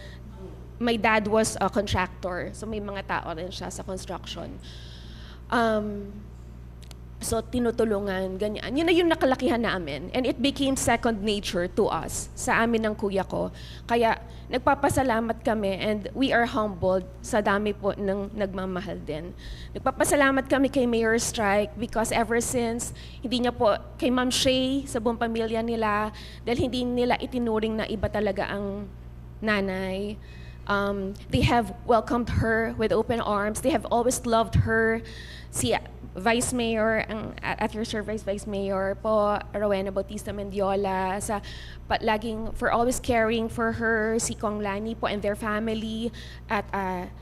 my dad was a contractor, so may mga tao rin siya sa construction. So tinutulungan, ganyan. Yun na yung nakalakihan namin. And it became second nature to us, sa amin ng kuya ko. Kaya nagpapasalamat kami and we are humbled sa dami po ng nagmamahal din. Nagpapasalamat kami kay Mayor Strike because ever since, hindi niya po, kay Ma'am Shay, sa buong pamilya nila, dahil hindi nila itinuring na iba talaga ang nanay. They have welcomed her with open arms. They have always loved her. Si Vice Mayor, at your service, Vice Mayor po, Rowena Bautista Mendiola, for always caring for her, si Kong Lani po and their family, at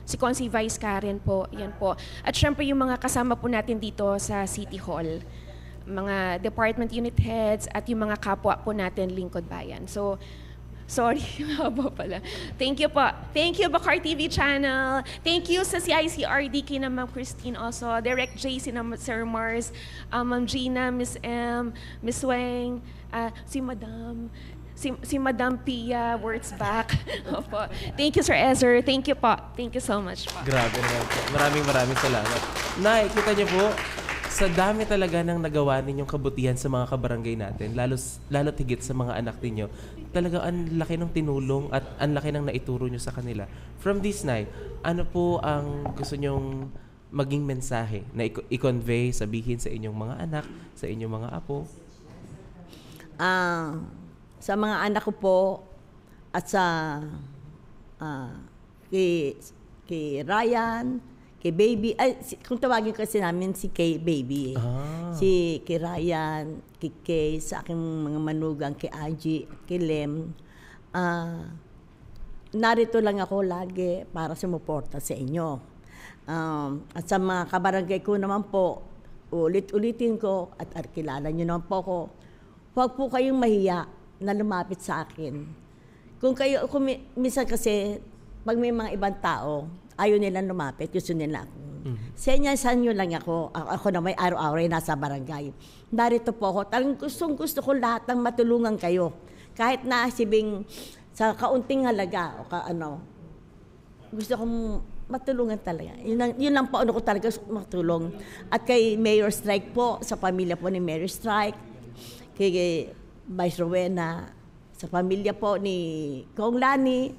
si Consi Vice Karen po, yan po. At syempre yung mga kasama po natin dito sa City Hall, mga department unit heads, at yung mga kapwa po natin lingkod bayan. So, sorry, haba pala. Thank you po. Thank you, Bacoor TV channel. Thank you sa CICRD, kina Ma'am Christine also, Direct J, sina Sir Mars, Ma'am Gina, Miss M, Miss Weng, si Madam Pia, words back. Opo. Thank you, Sir Ezer. Thank you po. Thank you so much po. Grabe naman po. Maraming salamat. Nay, kita niyo po, sa dami talaga ng nagawa ninyong kabutihan sa mga kabarangay natin, lalo't higit sa mga anak ninyo, talaga ang laki ng tinulong at ang laki ng naituro nyo sa kanila. From this night, ano po ang gusto nyong maging mensahe na i-convey, sabihin sa inyong mga anak, sa inyong mga apo? Sa mga anak ko po at sa kay Ryan, kay Baby, kung tawagin kasi namin si kay Baby. Si kay Ryan, kay Kay, sa aking mga manugang, kay Angie, kay Lem. Narito lang ako lagi para sumuporta sa inyo. At sa mga kabarangay ko naman po, ulit-ulitin ko at kilala nyo naman po ako, huwag po kayong mahiya na lumapit sa akin. Kung minsan kasi, pag may mga ibang tao, ayaw nilang lumapit, gusto nila ako. Senyasan nyo lang ako. Ako na may araw-araw nasa barangay. Narito po ako. Talagang gusto ko lahat ng matulungan kayo. Kahit na sibing sa kaunting halaga o gusto kong matulungan talaga. Yun lang po ano ko talaga matulong. At kay Mayor Strike po, sa pamilya po ni Mayor Strike, kay Vice Rowena, sa pamilya po ni Kong Lani,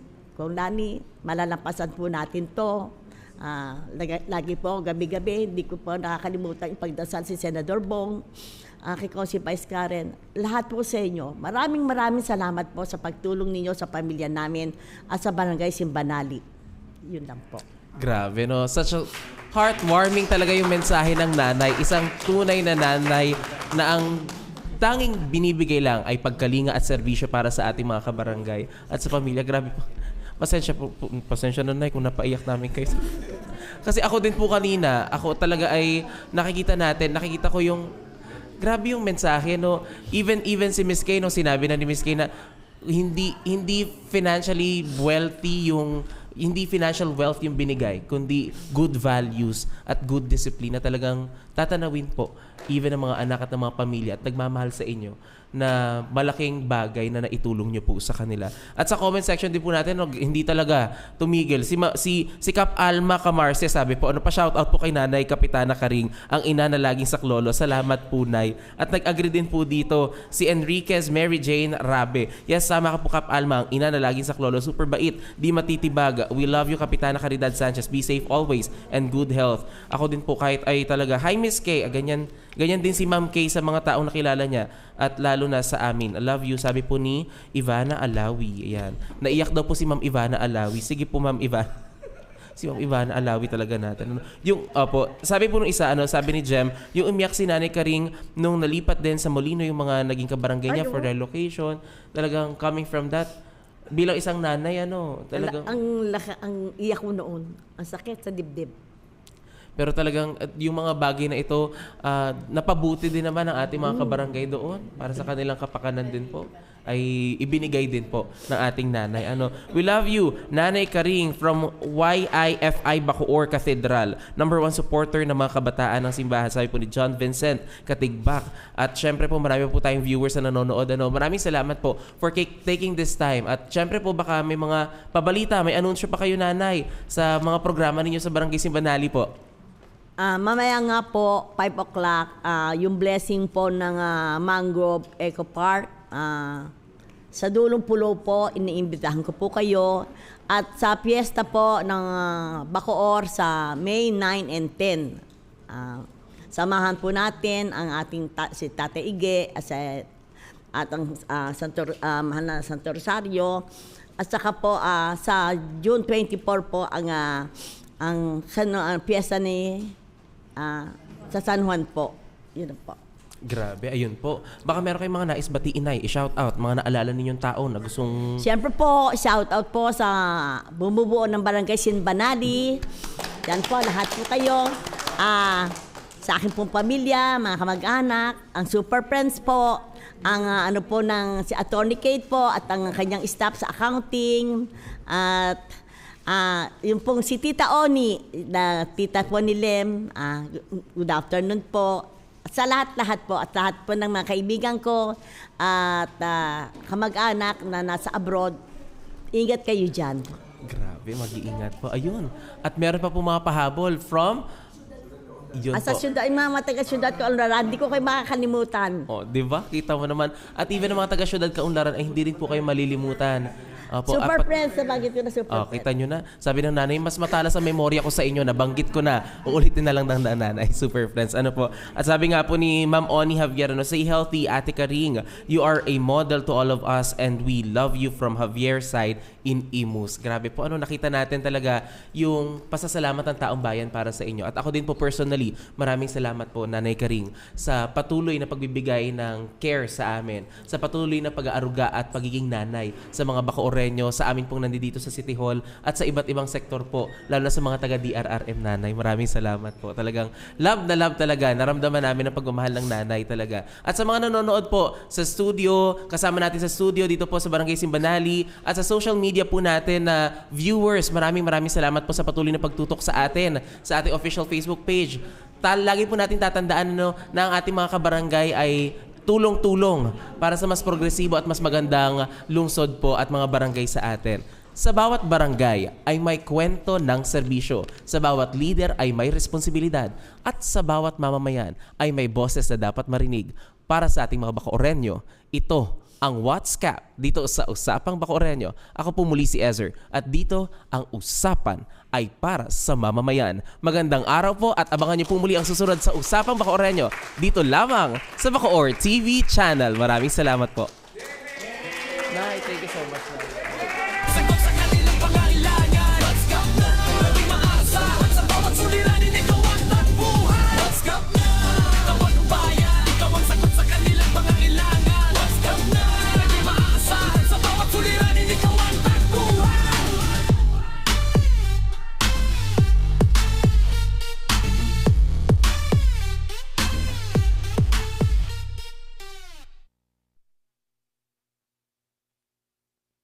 malalampasan po natin to. Lagi po, gabi-gabi, hindi ko po nakakalimutan ipagdasal si Senador Bong, kay si Vice Karen, lahat po sa inyo. Maraming salamat po sa pagtulong ninyo sa pamilya namin at sa Barangay Simbanali. Yun lang po. Grabe, no? Such a heartwarming talaga yung mensahe ng nanay. Isang tunay na nanay na ang tanging binibigay lang ay pagkalinga at serbisyo para sa ating mga kabarangay at sa pamilya. Grabe po. Pasensya na, Nay, kung napaiyak namin kayo. Kasi ako din po kanina, ako talaga ay nakikita ko yung grabe yung mensahe, no? Even si Miss Kay, no, sinabi na ni Miss Kay na hindi financially wealthy hindi financial wealth yung binigay, kundi good values at good discipline na talagang tatanawin po even ng mga anak at ng mga pamilya at nagmamahal sa inyo na malaking bagay na naitulong nyo po sa kanila. At sa comment section din po natin, hindi talaga tumigil. Si Kap Alma Camarce sabi po, pa-shoutout po kay Nanay Kapitana Karing, ang ina na laging saklolo. Salamat po, Nay. At nag-agree din po dito si Enriquez Mary Jane Rabe. Yes, sama ka po, Kap Alma, ang ina na laging saklolo. Super bait, di matitibag. We love you, Kapitana Caridad Sanchez. Be safe always and good health. Ako din po kahit ay talaga, hi Miss Kay, ganyan din si Ma'am Kay sa mga taong nakilala niya at lalo na sa amin. I love you, sabi po ni Ivana Alawi. Ayan. Naiyak daw po si Ma'am Ivana Alawi. Sige po, Ma'am Ivana. Si Ma'am Ivana Alawi talaga natin. Sabi po nung isa, sabi ni Jem, yung umiyak si Nanay Karing nung nalipat din sa Molino yung mga naging kabarangay niya for relocation. Talagang coming from that, bilang isang nanay, talagang... Ang iyak ko noon, ang sakit sa dibdib. Pero talagang yung mga bagay na ito, napabuti din naman ang ating mga kabarangay doon para sa kanilang kapakanan din po ay ibinigay din po ng ating nanay. We love you, Nanay Karing from YIFI Bacoor Cathedral. #1 supporter ng mga kabataan ng simbahan. Sabi po ni John Vincent Katigbak. At syempre po marami po tayong viewers na nanonood. Maraming salamat po for taking this time. At syempre po baka may mga pabalita, may anunsyo pa kayo, Nanay, sa mga programa ninyo sa Barangay Simbanali po. Mamaya nga po, 5 o'clock, yung blessing po ng Mangrove Eco Park. Sa Dulong Pulo po, iniimbitahan ko po kayo. At sa piyesta po ng Bacoor sa May 9 and 10. Samahan po natin ang ating si Tate Ige at ang Mahal na Santo Rosario. At saka po sa June 24 po ang piyesta ni sa San Juan po. Yun po. Grabe, ayun po. Baka meron kayong mga nais batiin, Nay, i-shout out, mga naalala ninyong tao na gustong... Siyempre po, shout out po sa bumubuo ng Barangay Simbanali. Yan po, lahat po kayo. Sa akin pong pamilya, mga kamag-anak, ang Super Friends po, ang si Attorney Kate po, at ang kanyang staff sa accounting, at yung pong si Tita Oni, na tita po ni Lem, good afternoon po. At sa lahat-lahat po, at lahat po ng mga kaibigan ko, at kamag-anak na nasa abroad, ingat kayo dyan. Grabe, mag-iingat po. Ayun. At meron pa po mga pahabol from... Yun sa syudad, yung mga taga-syudad Kaunlaran, hindi ko kayo makakalimutan. Di ba? Kita mo naman. At even ang mga taga-syudad Kaunlaran ay hindi rin po kayo malilimutan. Super Friends, nabanggit ko na Super Friends. Kita nyo na. Sabi ng nanay, mas matalas sa memorya ko sa inyo, nabanggit ko na. Uulitin na lang ng nanay, Super Friends. At sabi nga po ni Ma'am Oni Javier, stay healthy, Ate Karing. You are a model to all of us and we love you from Javier's side. in Imus. Grabe po, nakita natin talaga yung pasasalamat ng taong bayan para sa inyo. At ako din po personally, maraming salamat po, Nanay Karing, sa patuloy na pagbibigay ng care sa amin, sa patuloy na pag-aaruga at pagiging nanay sa mga Bacooreño, sa amin pong nandito sa City Hall at sa iba't ibang sektor po, lalo na sa mga taga-DRRM Nanay. Maraming salamat po. Talagang love na love talaga. Naramdaman namin ang pagmamahal ng nanay talaga. At sa mga nanonood po sa studio, kasama natin sa studio dito po sa Barangay Simbanali at sa social media po natin na viewers, maraming salamat po sa patuloy na pagtutok sa atin, sa ating official Facebook page. Lagi po natin tatandaan na ang ating mga kabarangay ay tulong-tulong para sa mas progresibo at mas magandang lungsod po at mga barangay sa atin. Sa bawat barangay ay may kwento ng serbisyo, sa bawat leader ay may responsibilidad, at sa bawat mamamayan ay may boses na dapat marinig. Para sa ating mga Bacooreño, ito ang WhatsApp dito sa Usapang Bacooreño. Ako po muli si Ezer at dito ang usapan ay para sa mamamayan. Magandang araw po at abangan niyo po muli ang susunod sa Usapang Bacooreño dito lamang sa Bacoor TV channel. Maraming salamat po. Nay, thank you so much.